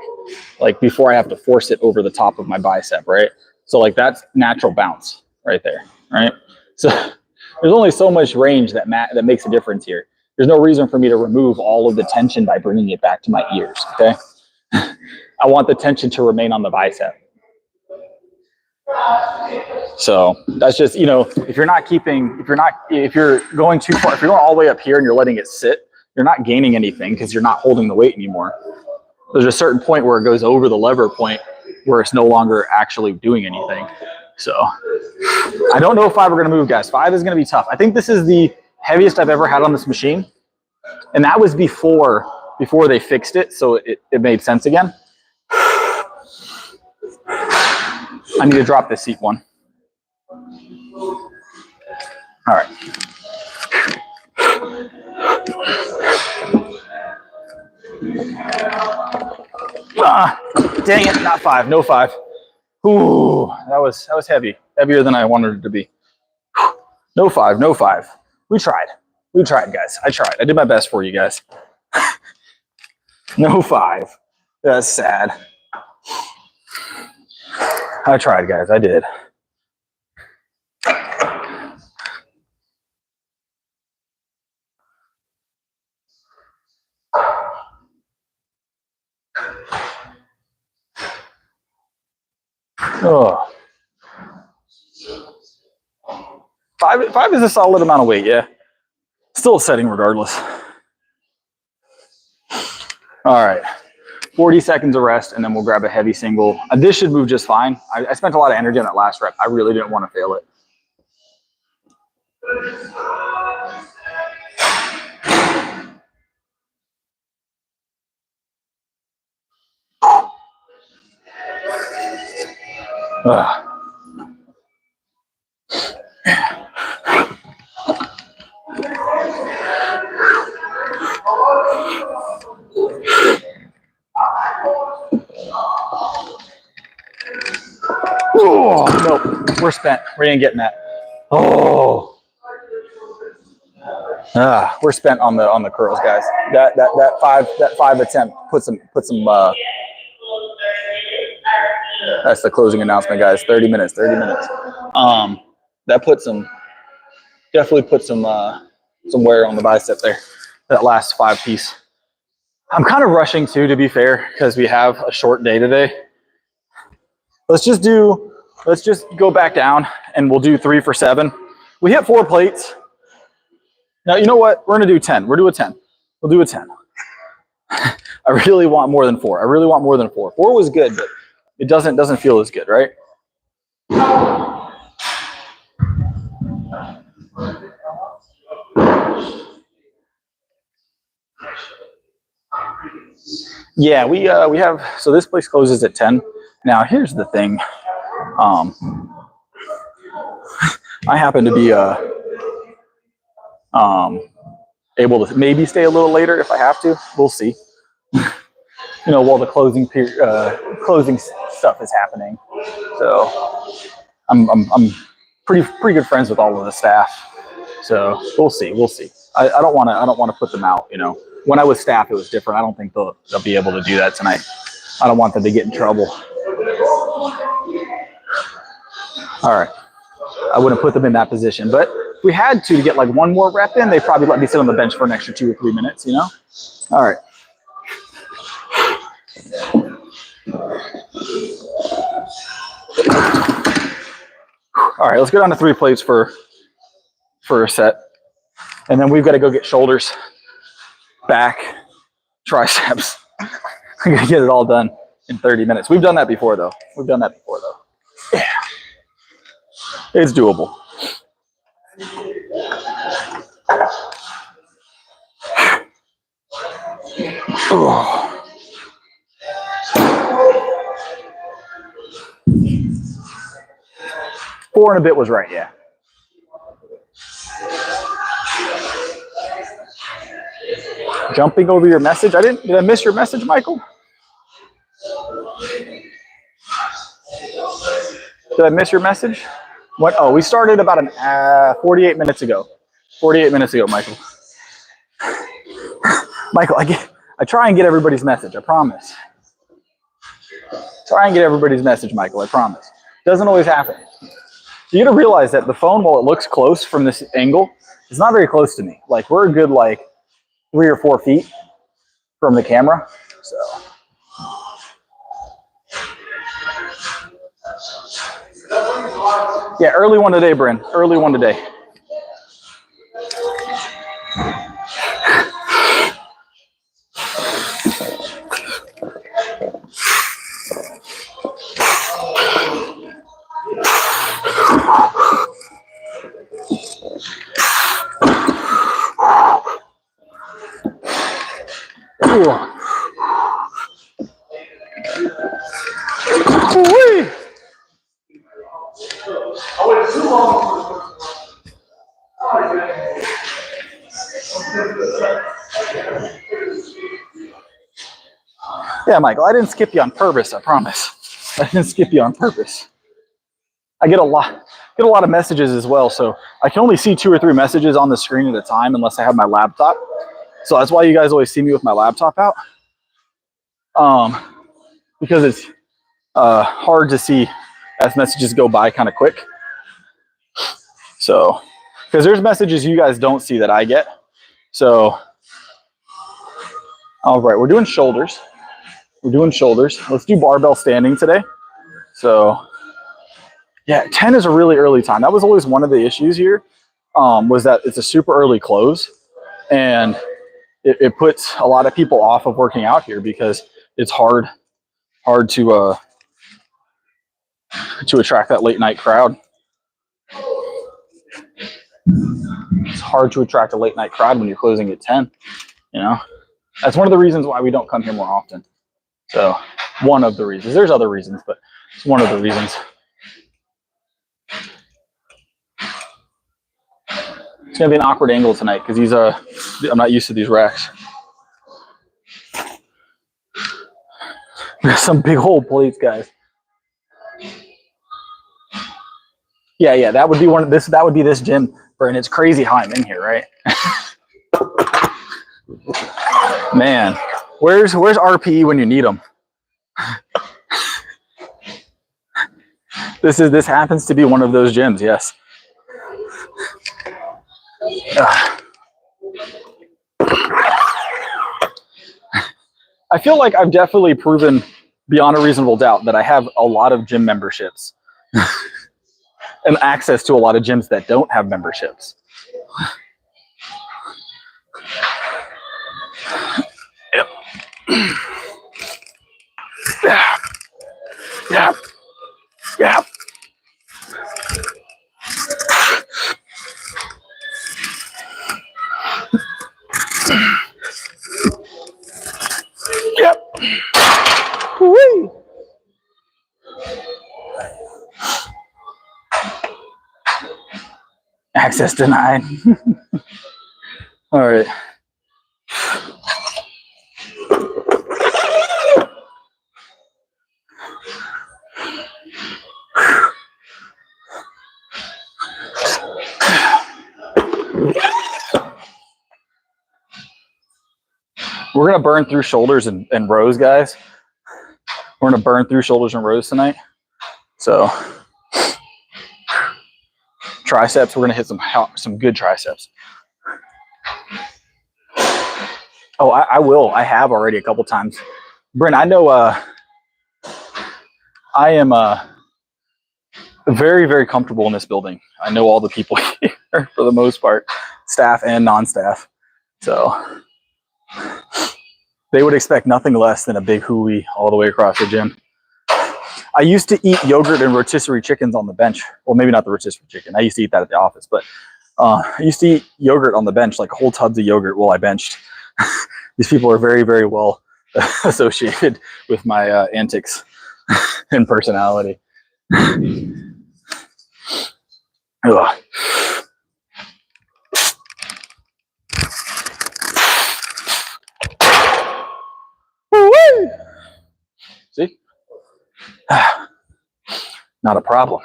Like before I have to force it over the top of my bicep, right? So like that's natural bounce right there, right? So there's only so much range that makes a difference here. There's no reason for me to remove all of the tension by bringing it back to my ears, okay? I want the tension to remain on the bicep. So that's just, you know, if you're going too far, if you're going all the way up here and you're letting it sit, you're not gaining anything because you're not holding the weight anymore. There's a certain point where it goes over the lever point where it's no longer actually doing anything. So I don't know if 5 are going to move, guys. 5 is going to be tough. I think this is the heaviest I've ever had on this machine. And that was before they fixed it. So it made sense again. I need to drop this seat one. All right. Dang it, not 5, no 5. Ooh, that was heavy, heavier than I wanted it to be. No 5. We tried. We tried, guys. I tried. I did my best for you guys. No 5. That's sad. I tried, guys. I did. Oh. 5 is a solid amount of weight, yeah. Still setting regardless. All right. 40 seconds of rest, and then we'll grab a heavy single. This should move just fine. I spent a lot of energy on that last rep. I really didn't want to fail it. Oh, nope. We're spent. We ain't getting that. Oh. We're spent on the curls, guys. That five attempt put some that's the closing announcement, guys. 30 minutes. That definitely put some wear on the bicep there. That last 5 piece. I'm kind of rushing too, to be fair, because we have a short day today. Let's just go back down and we'll do 3 for 7. We hit 4 plates. Now, you know what? We're going to do 10. We'll do a 10. We'll do a 10. I really want more than 4. I really want more than 4. 4 was good, but it doesn't feel as good, right? Yeah, we have, so this place closes at 10. Now, here's the thing. I happen to be able to maybe stay a little later if I have to. We'll see. You know, while the closing stuff is happening. So I'm pretty good friends with all of the staff. So we'll see. I don't want to put them out. You know, when I was staff, it was different. I don't think they'll be able to do that tonight. I don't want them to get in trouble. All right. I wouldn't put them in that position, but if we had to get like 1 more rep in, they'd probably let me sit on the bench for an extra 2 or 3 minutes, you know? All right. All right, let's go down to 3 plates for a set. And then we've got to go get shoulders, back, triceps. We're going to get it all done in 30 minutes. We've done that before, though. Yeah. It's doable. Oh. 4 and a bit was right, yeah. Jumping over your message. Did I miss your message, Michael? Did I miss your message? What? Oh, we started about 48 minutes ago. 48 minutes ago, Michael. Michael, I try and get everybody's message, I promise. Try and get everybody's message, Michael, I promise. Doesn't always happen. You gotta realize that the phone, while it looks close from this angle, it's not very close to me. Like, we're a good, 3 or 4 feet from the camera, so. Yeah, early one today, Bryn. Early one today. Yeah, Michael, I didn't skip you on purpose, I promise. I didn't skip you on purpose. I get a lot get a lot of messages as well. So I can only see 2 or 3 messages on the screen at a time unless I have my laptop. So that's why you guys always see me with my laptop out. Because it's hard to see as messages go by kind of quick. So, because there's messages you guys don't see that I get. So, all right, we're doing shoulders. We're doing shoulders. Let's do barbell standing today. So, yeah, 10 is a really early time. That was always one of the issues here, was that it's a super early close. And it puts a lot of people off of working out here because it's hard to attract that late night crowd. It's hard to attract a late night crowd when you're closing at 10, you know? That's one of the reasons why we don't come here more often. So, one of the reasons. There's other reasons, but it's one of the reasons. It's gonna be an awkward angle tonight because he's I'm not used to these racks. There's some big old plates, guys. Yeah, that would be that would be this gym, and it's crazy how I'm in here, right? Man, where's RPE when you need them? This happens to be one of those gyms, yes. I feel like I've definitely proven beyond a reasonable doubt that I have a lot of gym memberships and access to a lot of gyms that don't have memberships. Yep. Yep. Yep. Yep. Woo-wee. Access denied. All right. We're going to burn through shoulders and rows, guys. We're going to burn through shoulders and rows tonight. So, triceps, we're going to hit some good triceps. Oh, I will. I have already a couple times. Brent, I know I am very, very comfortable in this building. I know all the people here for the most part, staff and non-staff. So, they would expect nothing less than a big hooey all the way across the gym. I used to eat yogurt and rotisserie chickens on the bench. Well, maybe not the rotisserie chicken. I used to eat that at the office, but I used to eat yogurt on the bench, like whole tubs of yogurt while I benched. These people are very, very well associated with my antics and personality. Ugh. Woo-wee! See? Not a problem.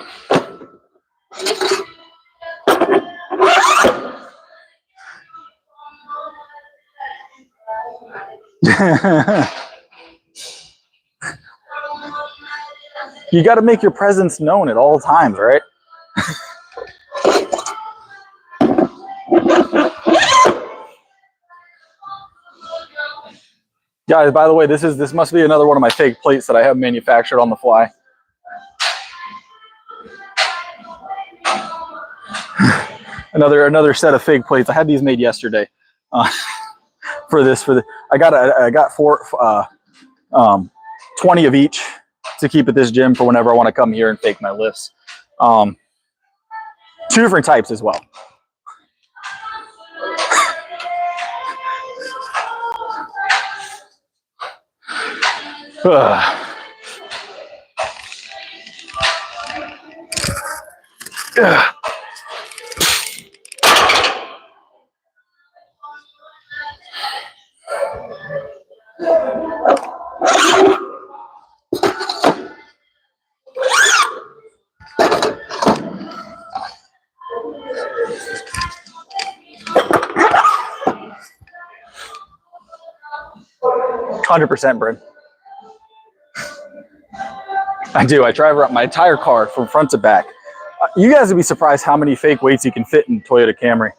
You got to make your presence known at all times, right? Guys, by the way, this must be another one of my fake plates that I have manufactured on the fly. Another set of fake plates. I had these made yesterday. I got 20 of each to keep at this gym for whenever I want to come here and fake my lifts. 2 different types as well. 100%, Bryn. I do. I drive around my entire car from front to back. You guys would be surprised how many fake weights you can fit in Toyota Camry.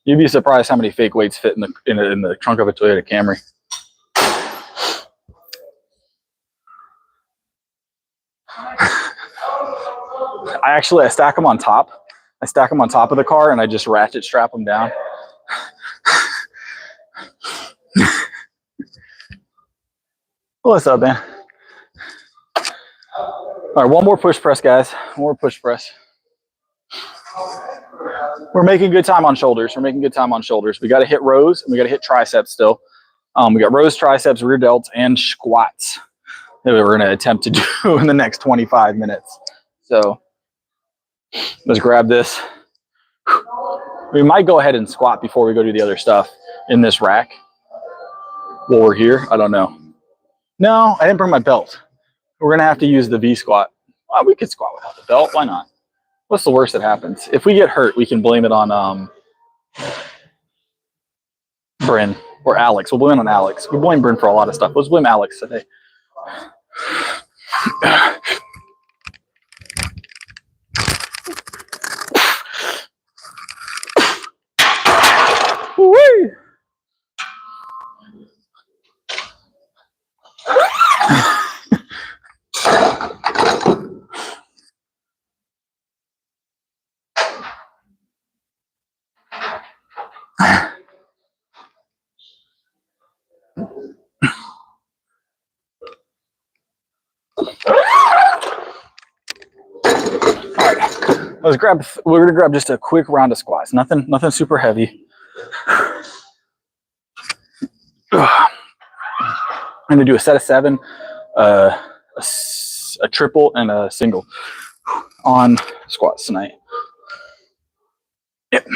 You'd be surprised how many fake weights fit in the trunk of a Toyota Camry. I stack them on top. I stack them on top of the car and I just ratchet strap them down. What's up, man? All right, one more push press, guys. One more push press. We're making good time on shoulders. We're making good time on shoulders. We got to hit rows and we got to hit triceps still. We got rows, triceps, rear delts, and squats that we're going to attempt to do in the next 25 minutes. So let's grab this. We might go ahead and squat before we go do the other stuff in this rack while we're here. I don't know. No, I didn't bring my belt. We're going to have to use the V squat. Well, we could squat without the belt. Why not? What's the worst that happens? If we get hurt, we can blame it on Bryn or Alex. We'll blame it on Alex. We blame Bryn for a lot of stuff. Let's blame Alex today. Woo! Let's grab. We're gonna grab just a quick round of squats. Nothing super heavy. I'm gonna do a set of 7, a triple, and a single on squats tonight. Yep.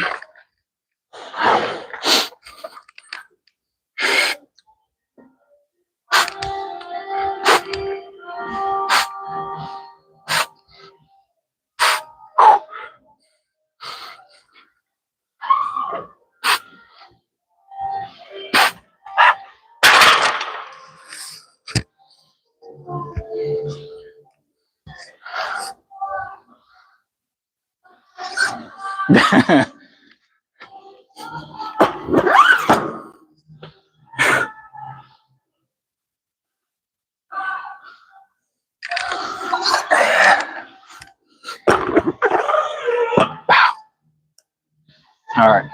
All right.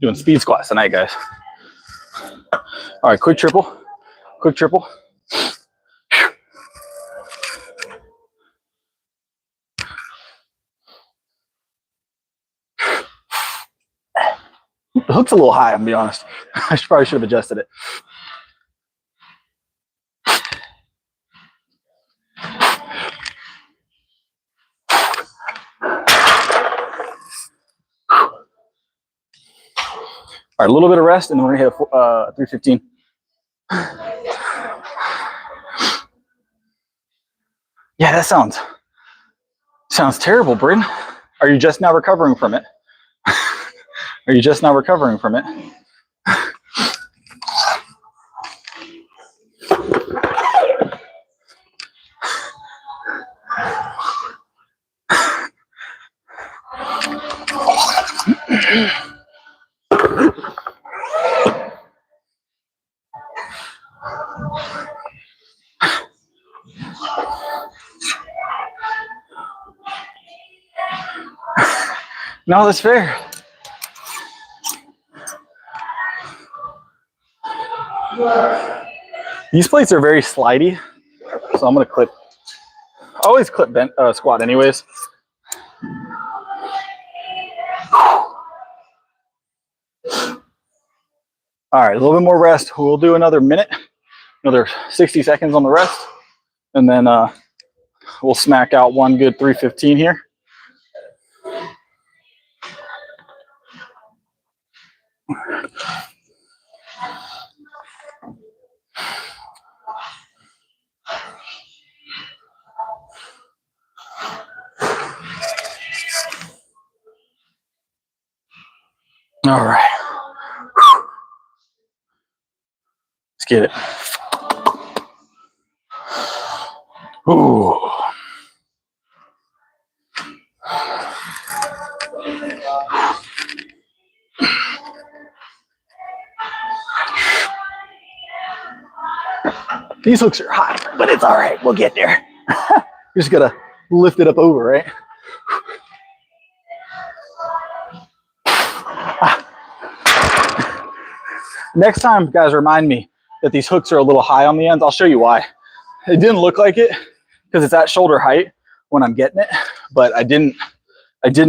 Doing speed squats tonight, guys. All right, quick triple. Quick triple. The hook's a little high, I'm gonna be honest. I probably should have adjusted it. All right, a little bit of rest, and then we're gonna hit a 315. Yeah, that sounds terrible, Bryn. Are you just now recovering from it? Are you just now recovering from it? No, that's fair. These plates are very slidey, so I'm gonna clip. I always clip squat anyways. All right, a little bit more rest. We'll do another minute, another 60 seconds on the rest, and then we'll smack out one good 315 here. All right. Let's get it. Ooh. These hooks are hot, but it's all right. We'll get there. You just gotta lift it up over, right? Next time, guys, remind me that these hooks are a little high on the ends. I'll show you why. It didn't look like it because it's at shoulder height when I'm getting it, but I didn't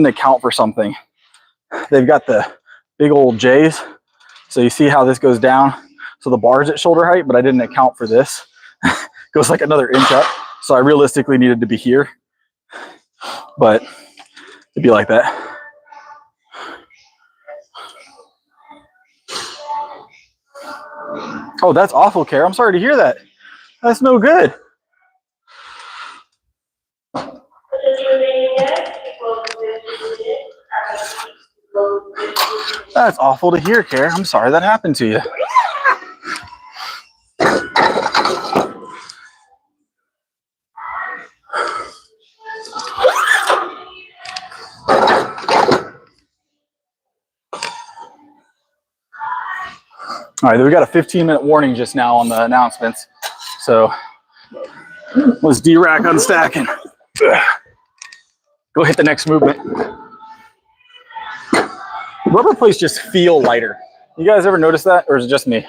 account for something. They've got the big old J's. So you see how this goes down? So the bar's at shoulder height, but I didn't account for this. Goes like another inch up. So I realistically needed to be here, but it'd be like that. Oh, that's awful, Kara. I'm sorry to hear that. That's no good. That's awful to hear, Kara. I'm sorry that happened to you. All right, we got a 15-minute warning just now on the announcements. So let's D-rack unstacking. Go hit the next movement. Rubber plates just feel lighter. You guys ever notice that, or is it just me?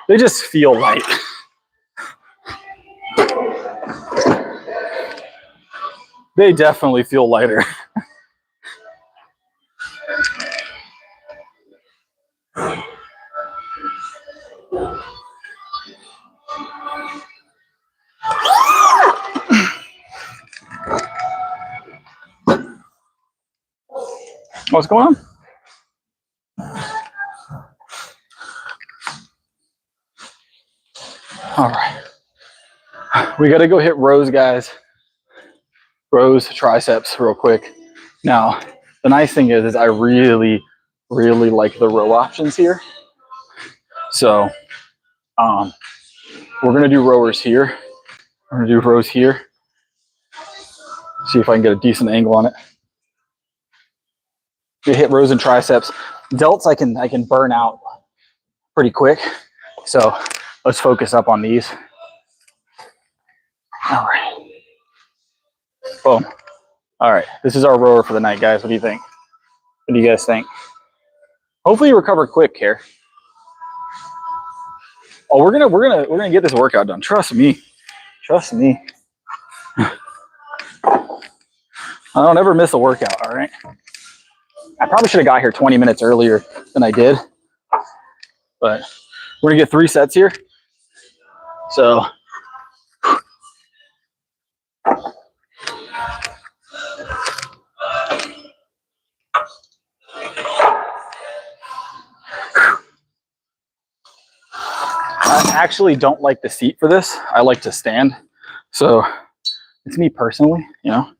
They just feel light. They definitely feel lighter. What's going on? All right. We got to go hit rows, guys. Rows, triceps real quick. Now, the nice thing is I really like the row options here. So we're going to do rowers here. We're going to do rows here. See if I can get a decent angle on it. We hit rows and triceps. Delts I can burn out pretty quick. So let's focus up on these. All right. Boom. All right. This is our rower for the night, guys. What do you think? What do you guys think? Hopefully you recover quick here. Oh, we're gonna get this workout done. Trust me. Trust me. I don't ever miss a workout, all right? I probably should have got here 20 minutes earlier than I did. But we're gonna get 3 sets here. So I actually don't like the seat for this. I like to stand. So it's me personally, you know.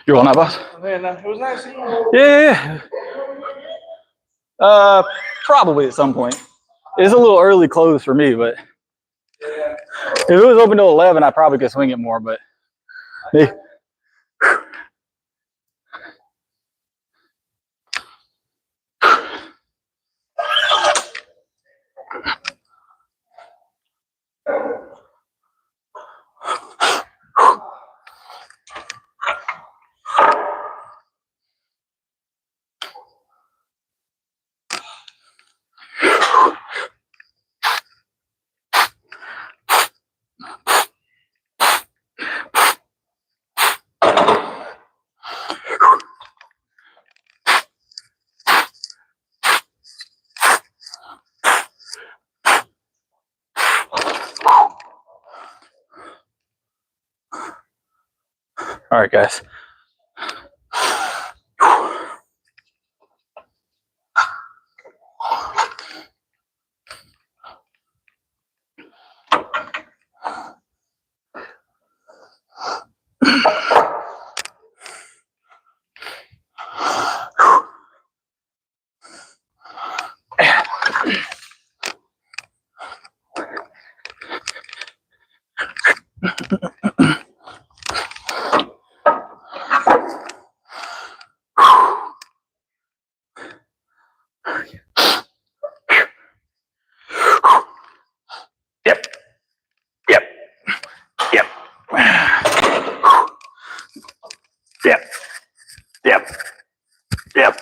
You're on that, boss? Man, it was nice seeing you. Yeah. Probably at some point. It's a little early close for me, but if it was open till 11, I probably could swing it more. But hey. All right, guys. Yep. Yep. Yep. Yep. Yep. Yep.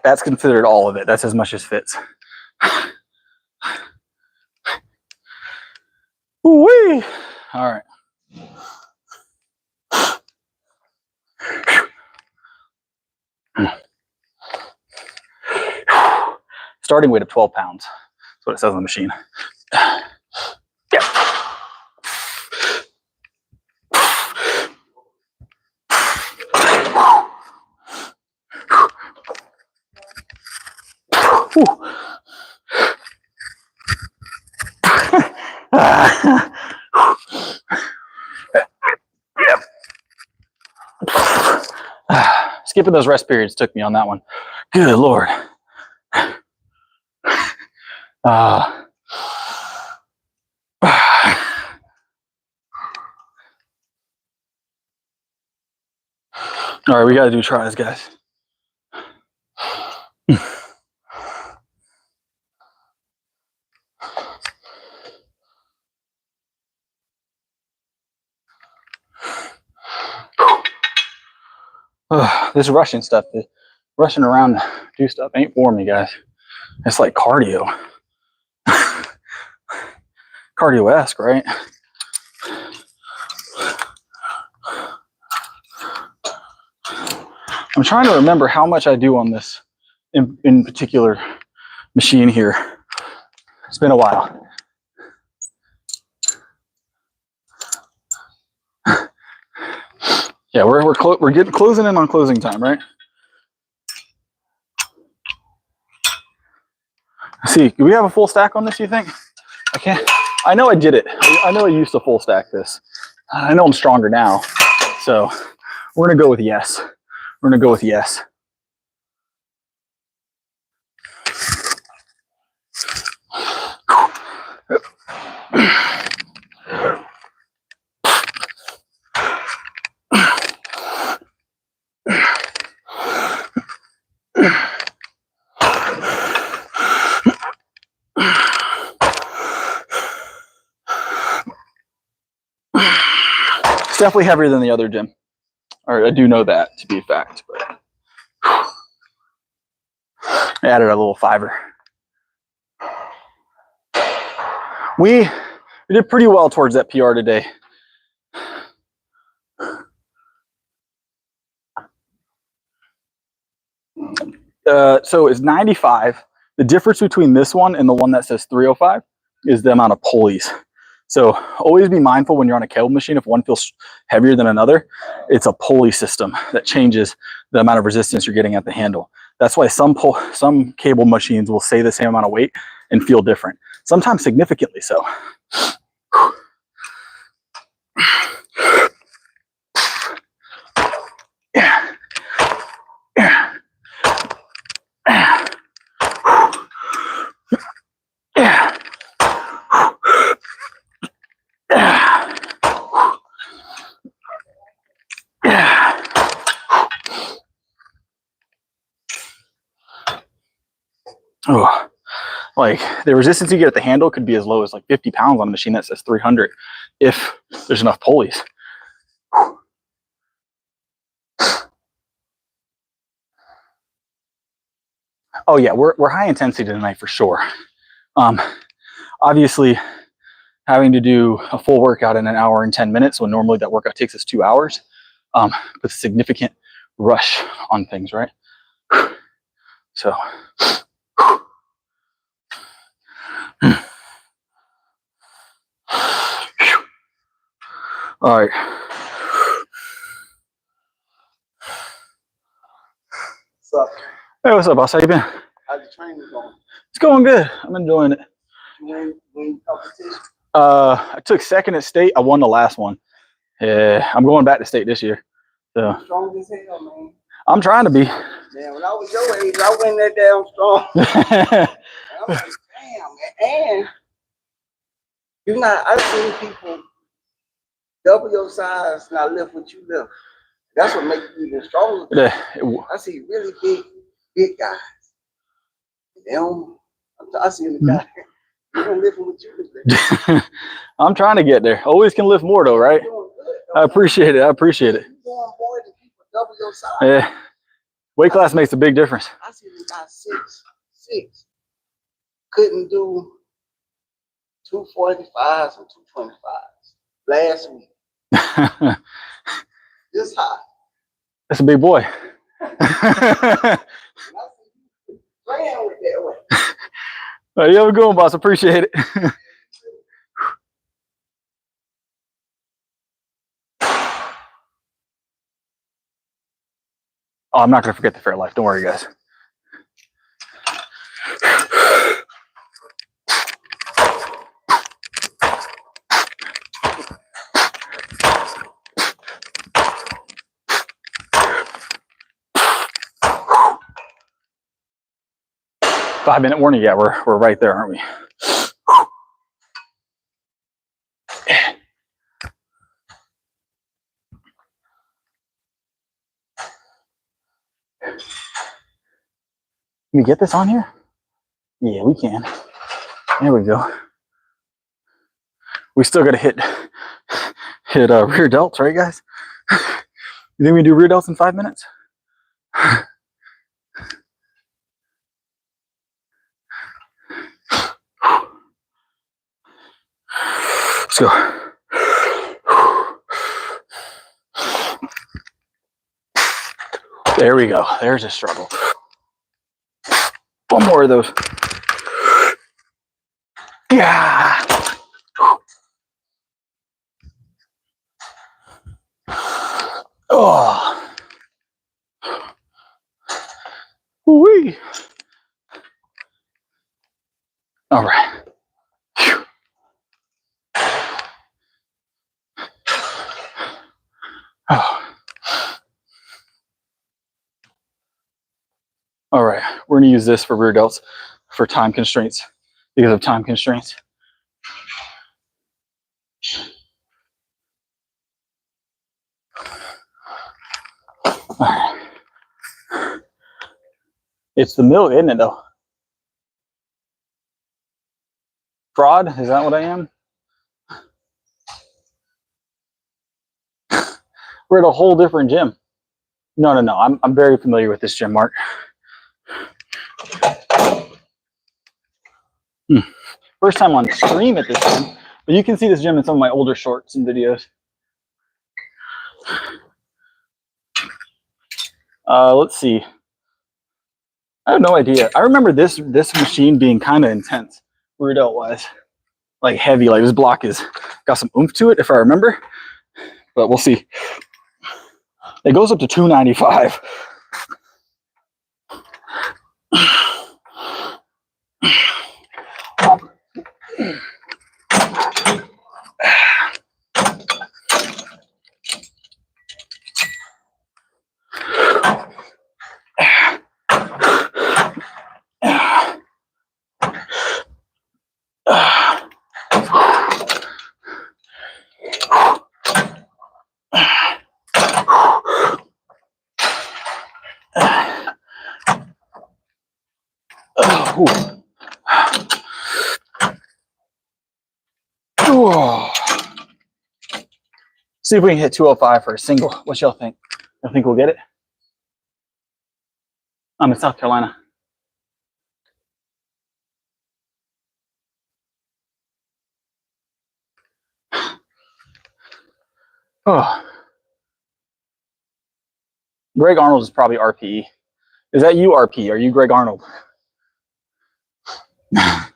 That's considered all of it. That's as much as fits. Woo-wee. All right. Starting weight of 12 pounds. That's what it says on the machine. Yeah. Yep. Skipping those rest periods took me on that one. Good Lord. All right, we got to do tries, guys. This rushing stuff, rushing around to do stuff ain't for me, guys. It's like cardio. Cardio-esque, right? I'm trying to remember how much I do on this in particular machine here. It's been a while. Yeah, we're getting closing in on closing time, right? Let's see, do we have a full stack on this, you think? I can't. I know I did it. I know I used to full stack this. I know I'm stronger now. So we're gonna go with yes. We're gonna go with yes. It's definitely heavier than the other gym. Or I do know that to be a fact, but I added a little fiver. We did pretty well towards that PR today. So it's 95. The difference between this one and the one that says 305 is the amount of pulleys. So always be mindful when you're on a cable machine, if one feels heavier than another, it's a pulley system that changes the amount of resistance you're getting at the handle. That's why some cable machines will say the same amount of weight and feel different, sometimes significantly so. Oh, like the resistance you get at the handle could be as low as like 50 pounds on a machine that says 300 if there's enough pulleys. Oh yeah, we're high intensity tonight for sure. Obviously having to do a full workout in an hour and 10 minutes when normally that workout takes us 2 hours, puts a significant rush on things, right? So all right. Hey, what's up, boss? How you been? How's the training going? It's going good. I'm enjoying it. You win competition? I took second at state. I won the last one. Yeah, I'm going back to state this year. So Strong as hell, man. I'm trying to be. Man, when I was your age, I went that damn strong. I'm like, damn, and you're not. I've seen people double your size, not lift what you lift. That's what makes you even stronger. I see really big guys. They don't. I see the guy. You don't lift what you lift. I'm trying to get there. Always can lift more though, right? I appreciate it. I appreciate it. You're going more than people double your size. Yeah. Weight class makes a big difference. I see the guy 6'6". Couldn't do 245s and 225s last week. This high. That's a big boy. Playing with that way. All right, you have a good one, boss. Appreciate it. Oh, I'm not going to forget the Fairlife. Don't worry, guys. Five-minute warning. Yeah, we're right there, aren't we? Can we get this on here? Yeah, we can. There we go. We still got to hit rear delts, right, guys? You think we do rear delts in 5 minutes? Let's go. There we go. There's a struggle. One more of those. Yeah. Oh. Woo-wee. All right. Whew. Oh. All right. We're going to use this for rear delts for time constraints because of time constraints. All right. It's the milk, isn't it, though? Fraud? Is that what I am? We're at a whole different gym. No. I'm very familiar with this gym, Mark. First time on stream at this gym, but you can see this gym in some of my older shorts and videos. Let's see. I have no idea. I remember this machine being kind of intense, rear delt wise, like heavy. Like this block is got some oomph to it, if I remember. But we'll see. It goes up to 295. See if we can hit 205 for a single. What y'all think? I think we'll get it. I'm in South Carolina. Oh. Greg Arnold is probably RPE. Is that you, RP? Are you Greg Arnold? Are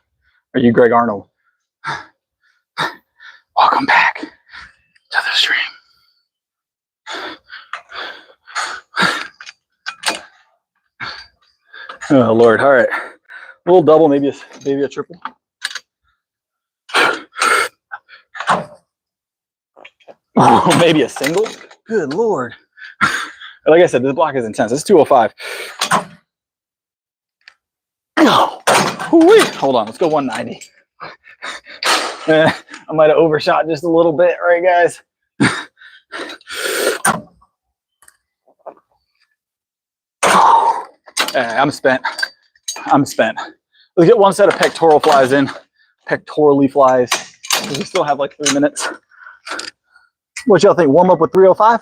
you Greg Arnold? Welcome back to the stream. Oh Lord, all right. A little double, maybe a triple. Oh, maybe a single. Good Lord. Like I said, this block is intense. It's 205. Hold on, let's go 190. I might have overshot just a little bit, right, guys? I'm spent. Let's get one set of pectoral flies in. Pectorally flies. We still have like 3 minutes. What y'all think? Warm up with 305?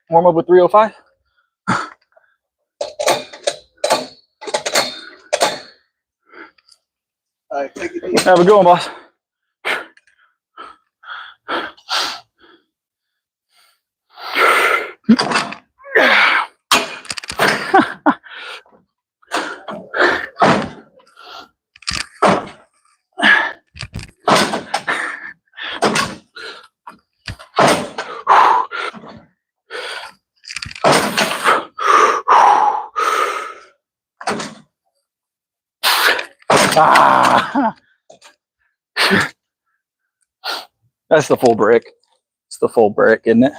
Warm up with 305? All right, take it easy. Have a good one, boss. Ah. That's the full brick. It's the full brick, isn't it?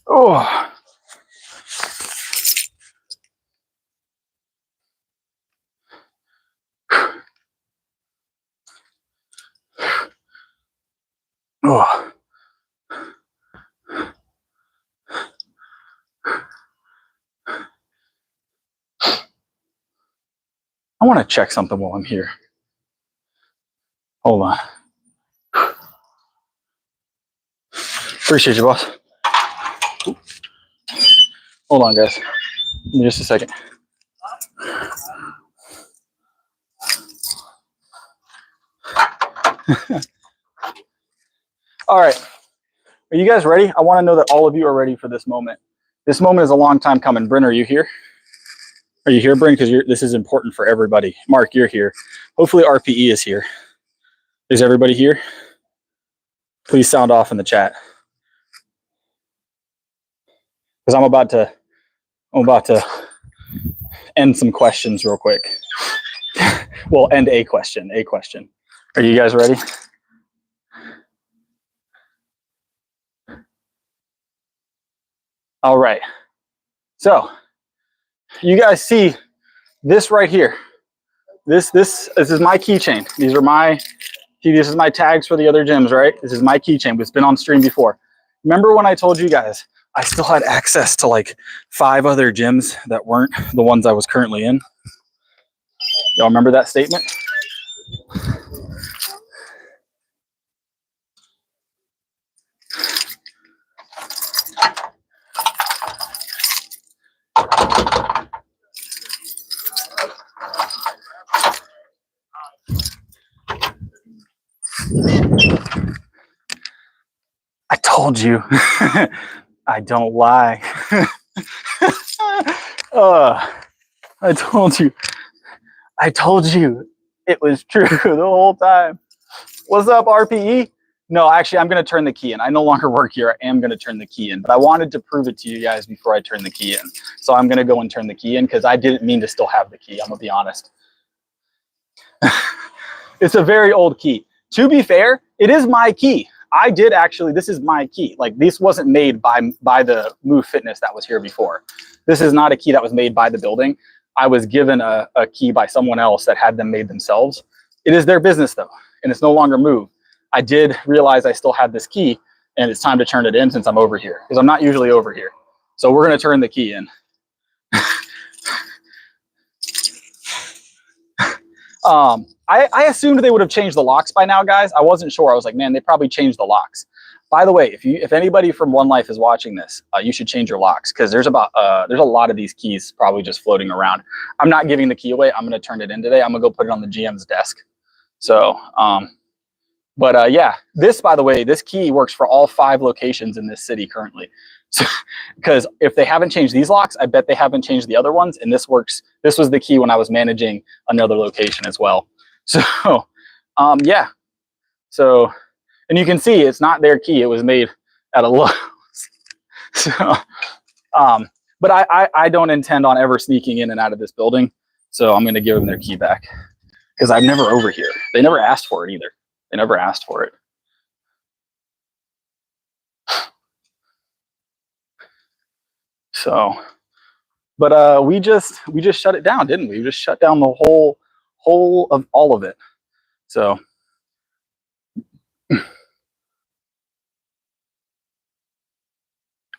Oh. Oh. I want to check something while I'm here. Hold on. Appreciate you, boss. Hold on, guys. Give me just a second. All right. Are you guys ready? I want to know that all of you are ready for this moment. This moment is a long time coming. Bryn, are you here? Are you here, Bryn? Because this is important for everybody. Mark, you're here. Hopefully RPE is here. Is everybody here? Please sound off in the chat. Because I'm about to end some questions real quick. Well, end a question. Are you guys ready? All right. So you guys see this right here. This is my keychain. These are my this is my tags for the other gyms, right? This is my keychain. It's been on stream before. Remember when I told you guys I still had access to like 5 other gyms that weren't the ones I was currently in? Y'all remember that statement? I told you. I don't lie. I told you. I told you. It was true the whole time. What's up, RPE? No, actually, I'm going to turn the key in. I no longer work here. I am going to turn the key in. But I wanted to prove it to you guys before I turn the key in. So I'm going to go and turn the key in because I didn't mean to still have the key. I'm going to be honest. It's a very old key. To be fair, it is my key. I did actually, this is my key. Like, this wasn't made by the Move Fitness that was here before. This is not a key that was made by the building. I was given a key by someone else that had them made themselves. It is their business though, and it's no longer Move. I did realize I still had this key, and it's time to turn it in since I'm over here, because I'm not usually over here. So we're gonna turn the key in. I assumed they would have changed the locks by now, guys. I wasn't sure. I was like, man, they probably changed the locks. By the way, if anybody from One Life is watching this, you should change your locks, because there's a lot of these keys probably just floating around. I'm not giving the key away. I'm going to turn it in today. I'm going to go put it on the GM's desk. So But yeah, this, by the way, this key works for all 5 locations in this city currently. So, because if they haven't changed these locks, I bet they haven't changed the other ones. And this works. This was the key when I was managing another location as well. So, yeah. So, and you can see it's not their key. It was made at a Lowe's. So, but I don't intend on ever sneaking in and out of this building. So I'm going to give them their key back because I'm never over here. They never asked for it either. They never asked for it. So, but we just shut it down, didn't we? We just shut down the whole of all of it. So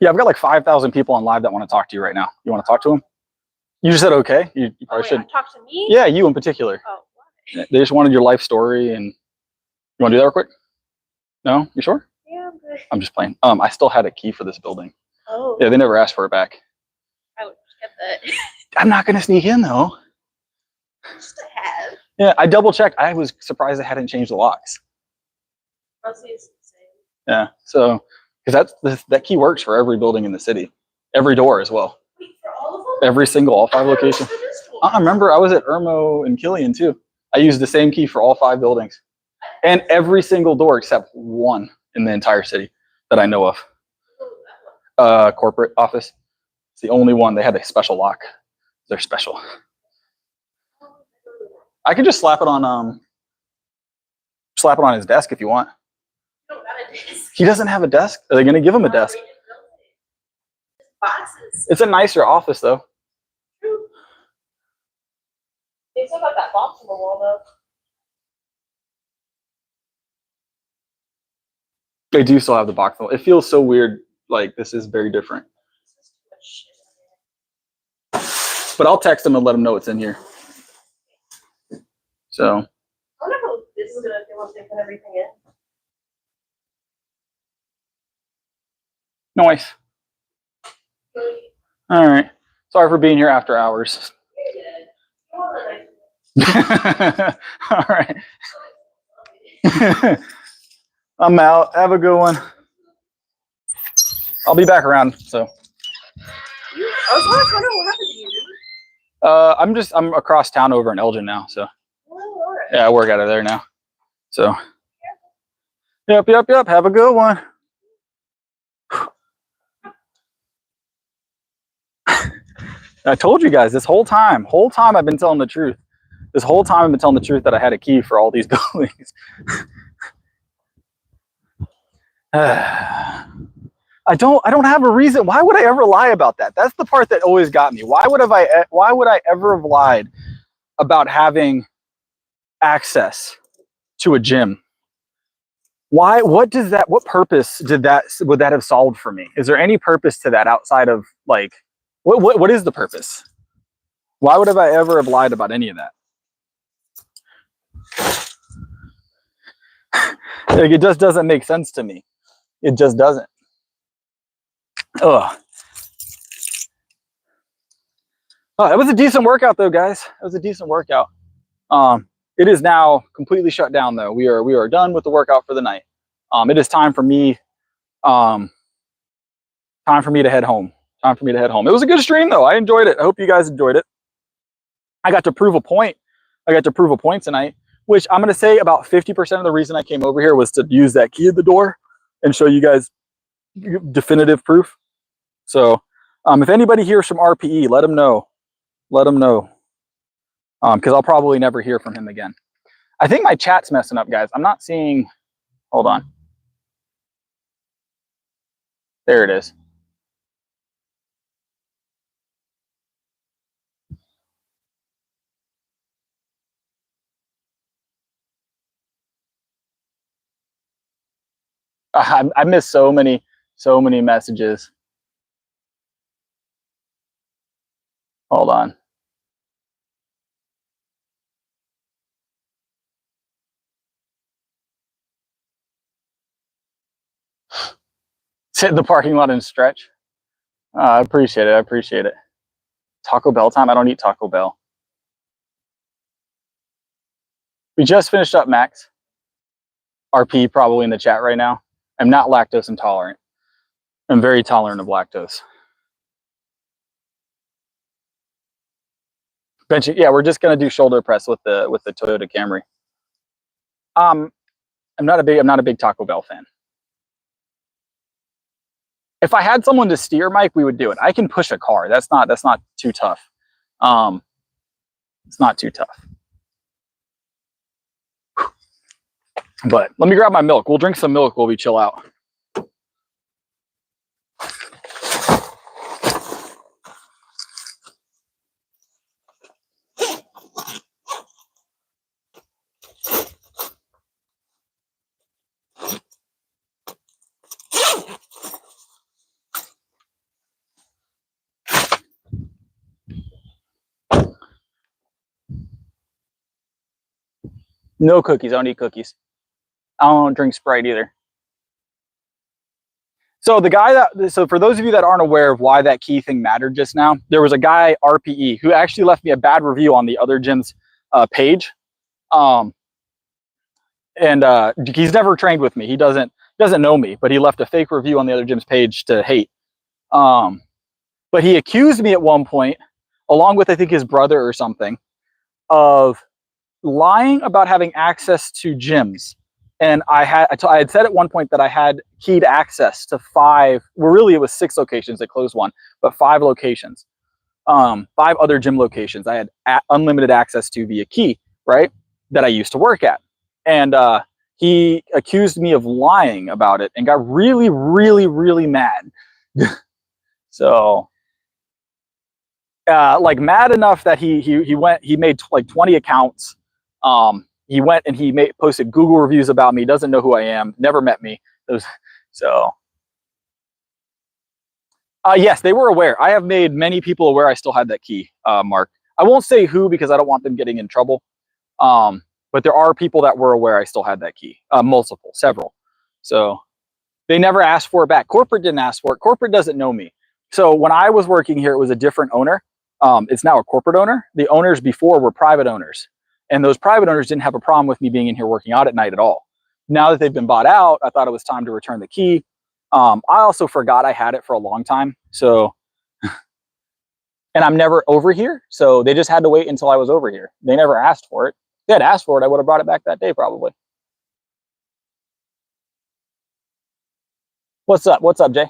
yeah, I've got like 5,000 people on live that want to talk to you right now. You want to talk to them? You just said okay. You probably should talk to me. Yeah, you in particular. Oh, what? They just wanted your life story, and you want to do that real quick? No, you sure? Yeah, I'm good. I'm just playing. I still had a key for this building. Oh. Yeah, they never asked for it back. I would get that. I'm not gonna sneak in though. Just to have. Yeah, I double checked. I was surprised they hadn't changed the locks. Honestly, it's the same. Yeah, so because that key works for every building in the city, every door as well. Wait, for all of them? Every single, all 5 locations. I remember I was at Irmo and Killian too. I used the same key for all 5 buildings, and every single door except one in the entire city that I know of. Corporate office. It's the only one. They had a special lock. They're special. I could just slap it on his desk if you want. No, not a desk. He doesn't have a desk. Are they gonna give him a desk? Boxes. It's a nicer office though. True. They still got that box on the wall though. They do still have the box though. It feels so weird. Like this is very different. But I'll text him and let him know it's in here. So. I wonder how this is gonna feel once they put everything in. Nice. All right. Sorry for being here after hours. All right. I'm out. Have a good one. I'll be back around. So. I was wondering what happened to you. I'm across town over in Elgin now. So. Oh, all right. Yeah, I work out of there now. So. Yep. Have a good one. I told you guys this whole time I've been telling the truth. This whole time I've been telling the truth that I had a key for all these buildings. I don't have a reason. Why would I ever lie about that? That's the part that always got me. Why would I ever have lied about having access to a gym? Why? What purpose would that have solved for me? Is there any purpose to that outside of like what is the purpose? Why would I ever have lied about any of that? Like, it just doesn't make sense to me. It just doesn't. Ugh. Oh, it was a decent workout though, guys. It was a decent workout. It is now completely shut down though. We are done with the workout for the night. It is time for me to head home. It was a good stream though. I enjoyed it. I hope you guys enjoyed it. I got to prove a point. Tonight, which I'm going to say about 50% of the reason I came over here was to use that key at the door and show you guys definitive proof. So if anybody hears from RPE, let them know. Because I'll probably never hear from him again. I think my chat's messing up, guys. I'm not seeing. Hold on. There it is. I missed so many messages. Hold on. Sit in the parking lot and stretch. I appreciate it. Taco Bell time? I don't eat Taco Bell. We just finished up, Max. RP probably in the chat right now. I'm not lactose intolerant. I'm very tolerant of lactose. Benching, yeah, we're just gonna do shoulder press with the Toyota Camry. I'm not a big Taco Bell fan. If I had someone to steer, Mike, we would do it. I can push a car. That's not too tough. It's not too tough. But let me grab my milk. We'll drink some milk while we chill out. No cookies. I don't eat cookies. I don't drink Sprite either. So so for those of you that aren't aware of why that key thing mattered just now, there was a guy, RPE, who actually left me a bad review on the other gym's page. He's never trained with me. He doesn't know me, but he left a fake review on the other gym's page to hate. But he accused me at one point, along with I think his brother or something, of lying about having access to gyms. And I had said at one point that I had keyed access to 5, well, really it was 6 locations. They closed one, but 5 locations, 5 other gym locations I had unlimited access to via key, right? That I used to work at. And he accused me of lying about it and got really, really, really mad. So, like mad enough that he made like 20 accounts. He went and he posted Google reviews about me. Doesn't know who I am. Never met me. Yes, they were aware. I have made many people aware I still had that key, Mark. I won't say who because I don't want them getting in trouble. But there are people that were aware I still had that key. Several. So they never asked for it back. Corporate didn't ask for it. Corporate doesn't know me. So when I was working here, it was a different owner. It's now a corporate owner. The owners before were private owners. And those private owners didn't have a problem with me being in here working out at night at all. Now that they've been bought out, I thought it was time to return the key. I also forgot I had it for a long time. So, and I'm never over here. So they just had to wait until I was over here. They never asked for it. If they had asked for it, I would have brought it back that day probably. What's up? What's up, Jay?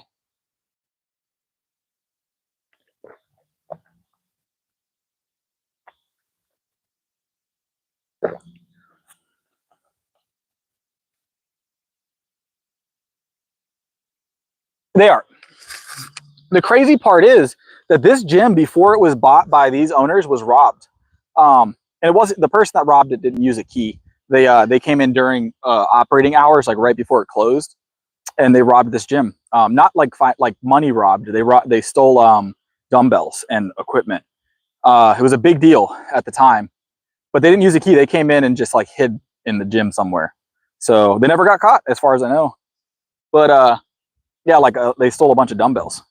They are. The crazy part is that this gym, before it was bought by these owners, was robbed. And it wasn't the person that robbed it didn't use a key. They came in during operating hours, like right before it closed, and they robbed this gym. Not like money robbed. They stole dumbbells and equipment. It was a big deal at the time, but they didn't use a key. They came in and just like hid in the gym somewhere. So they never got caught, as far as I know. But yeah, like they stole a bunch of dumbbells.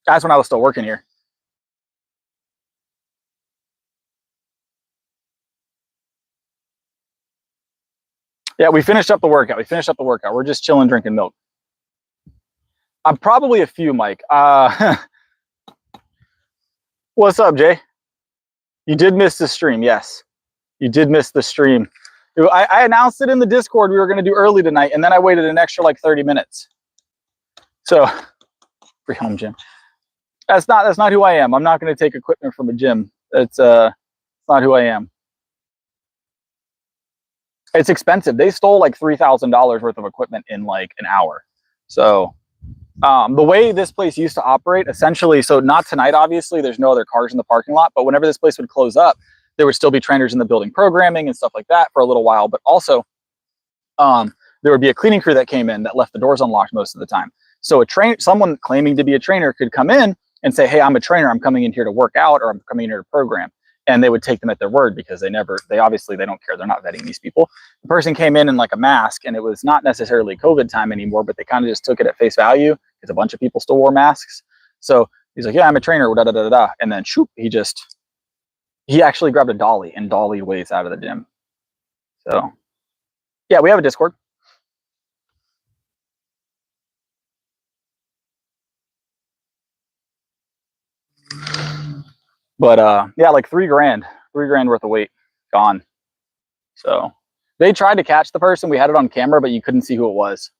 That's when I was still working here. Yeah, we finished up the workout. We're just chilling, drinking milk. I'm probably a few, Mike. What's up, Jay? You did miss the stream. Yes, you did miss the stream. I announced it in the Discord we were going to do early tonight, and then I waited an extra like 30 minutes. So, free home gym. That's not who I am. I'm not going to take equipment from a gym. It's not who I am. It's expensive. They stole like $3,000 worth of equipment in like an hour. So the way this place used to operate, essentially, so not tonight, obviously, there's no other cars in the parking lot, but whenever this place would close up, there would still be trainers in the building programming and stuff like that for a little while. But also there would be a cleaning crew that came in that left the doors unlocked most of the time. So someone claiming to be a trainer could come in and say, hey, I'm a trainer. I'm coming in here to work out, or I'm coming in here to program. And they would take them at their word because they obviously don't care. They're not vetting these people. The person came in like a mask, and it was not necessarily COVID time anymore, but they kind of just took it at face value because a bunch of people still wore masks. So he's like, yeah, I'm a trainer, da da da da. And then shoot, he actually grabbed a dolly and dollied ways out of the gym. So Yeah, we have a Discord. But yeah, like $3 grand worth of weight gone. So they tried to catch the person. We had it on camera, but you couldn't see who it was.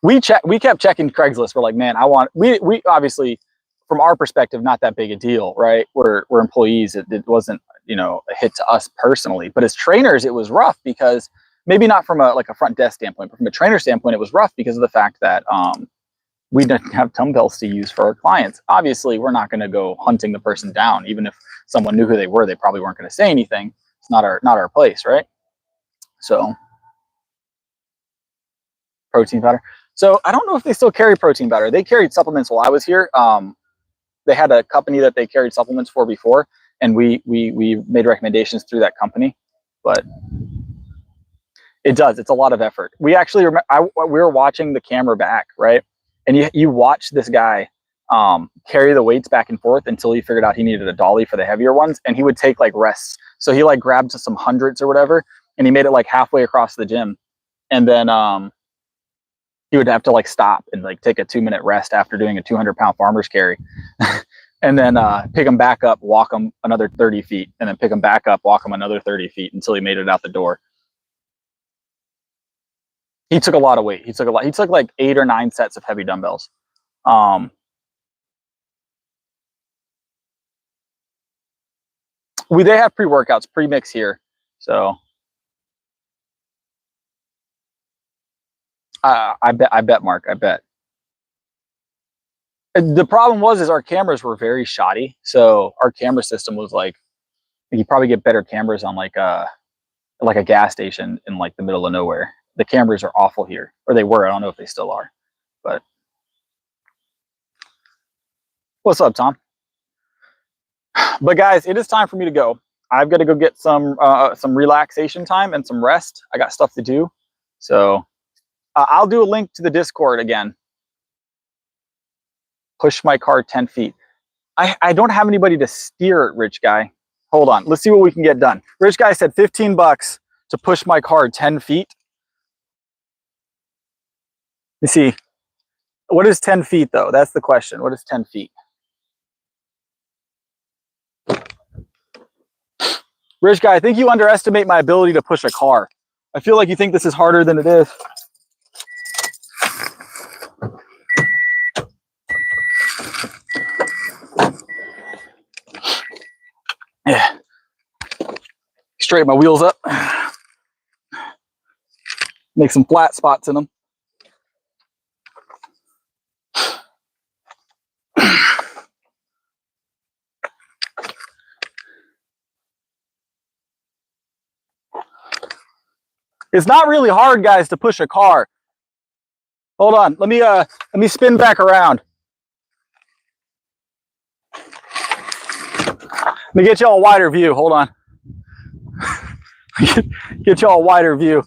We kept checking Craigslist. We're like, man, we obviously, from our perspective, not that big a deal, right? We're employees. It wasn't, you know, a hit to us personally, but as trainers, it was rough because maybe not from a front desk standpoint, but from a trainer standpoint, it was rough because of the fact that we didn't have dumbbells to use for our clients. Obviously, we're not going to go hunting the person down. Even if someone knew who they were, they probably weren't going to say anything. It's not our place, right? So protein powder. So I don't know if they still carry protein powder. They carried supplements while I was here. They had a company that they carried supplements for before, and we made recommendations through that company. But it does. It's a lot of effort. We actually we were watching the camera back, right? And you watch this guy carry the weights back and forth until he figured out he needed a dolly for the heavier ones, and he would take like rests. So he like grabbed some hundreds or whatever, and he made it like halfway across the gym, and then he would have to like stop and like take a 2-minute rest after doing a 200-pound farmer's carry, and then pick him back up, walk him another 30 feet, and then pick him back up, walk him another 30 feet until he made it out the door. He took a lot of weight. He took like 8 or 9 sets of heavy dumbbells. They have pre-workouts, pre-mix here. So I bet, Mark, I bet. The problem is our cameras were very shoddy. So our camera system was like, you probably get better cameras on like a gas station in like the middle of nowhere. The cameras are awful here, or they were. I don't know if they still are, but what's up, Tom? But guys, it is time for me to go. I've got to go get some relaxation time and some rest. I got stuff to do. So I'll do a link to the Discord again. Push my car 10 feet. I don't have anybody to steer it, Rich Guy. Hold on. Let's see what we can get done. Rich Guy said $15 to push my car 10 feet. You see, what is 10 feet though? That's the question. What is 10 feet? Rich Guy, I think you underestimate my ability to push a car. I feel like you think this is harder than it is. Yeah. Straighten my wheels up. Make some flat spots in them. It's not really hard, guys, to push a car. Hold on. Let me spin back around. Let me get y'all a wider view. Hold on. Get y'all a wider view.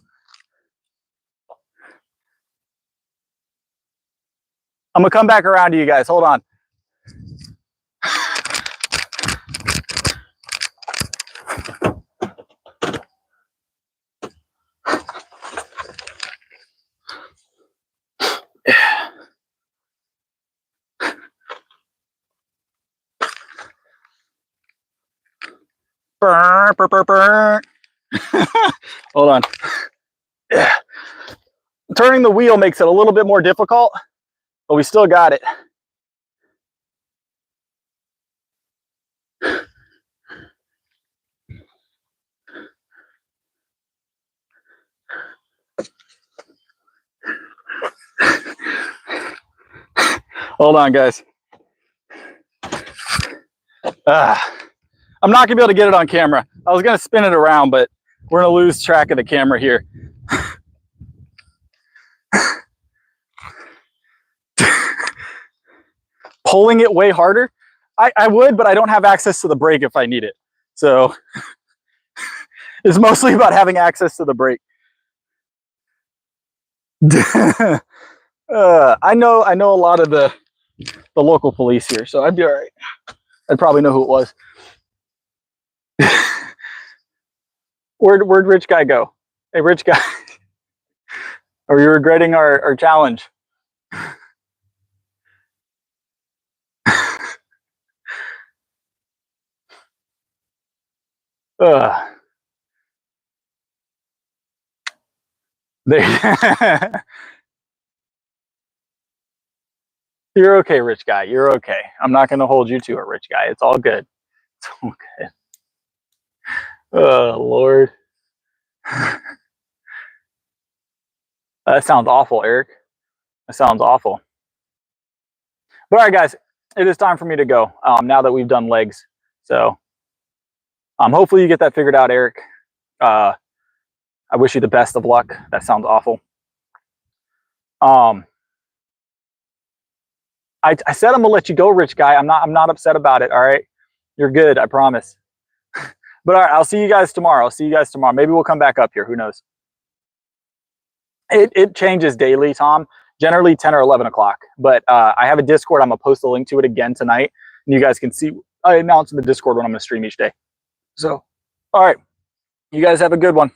I'm gonna come back around to you guys. Hold on. Burr, burr, burr, burr. Hold on. Yeah. Turning the wheel makes it a little bit more difficult, but we still got it. Hold on, guys. I'm not gonna be able to get it on camera. I was gonna spin it around, but we're gonna lose track of the camera here. Pulling it way harder? I would, but I don't have access to the brake if I need it. So it's mostly about having access to the brake. I know a lot of the local police here, so I'd be all right. I'd probably know who it was. Where'd Rich Guy go? Hey, rich guy. Are you regretting our challenge? Ugh. There. You're okay, rich guy. You're okay. I'm not going to hold you to it, rich guy. It's all good. It's all good. Oh, Lord. That sounds awful, Eric. That sounds awful. But all right, guys, it is time for me to go now that we've done legs. So hopefully you get that figured out, Eric. I wish you the best of luck. That sounds awful. I said I'm gonna let you go, rich guy. I'm not upset about it. All right, you're good. I promise. But all right, I'll see you guys tomorrow. Maybe we'll come back up here. Who knows? It changes daily, Tom. Generally 10 or 11 o'clock. But I have a Discord. I'm gonna post a link to it again tonight, and you guys can see. I announce in the Discord when I'm gonna stream each day. So, all right, you guys have a good one.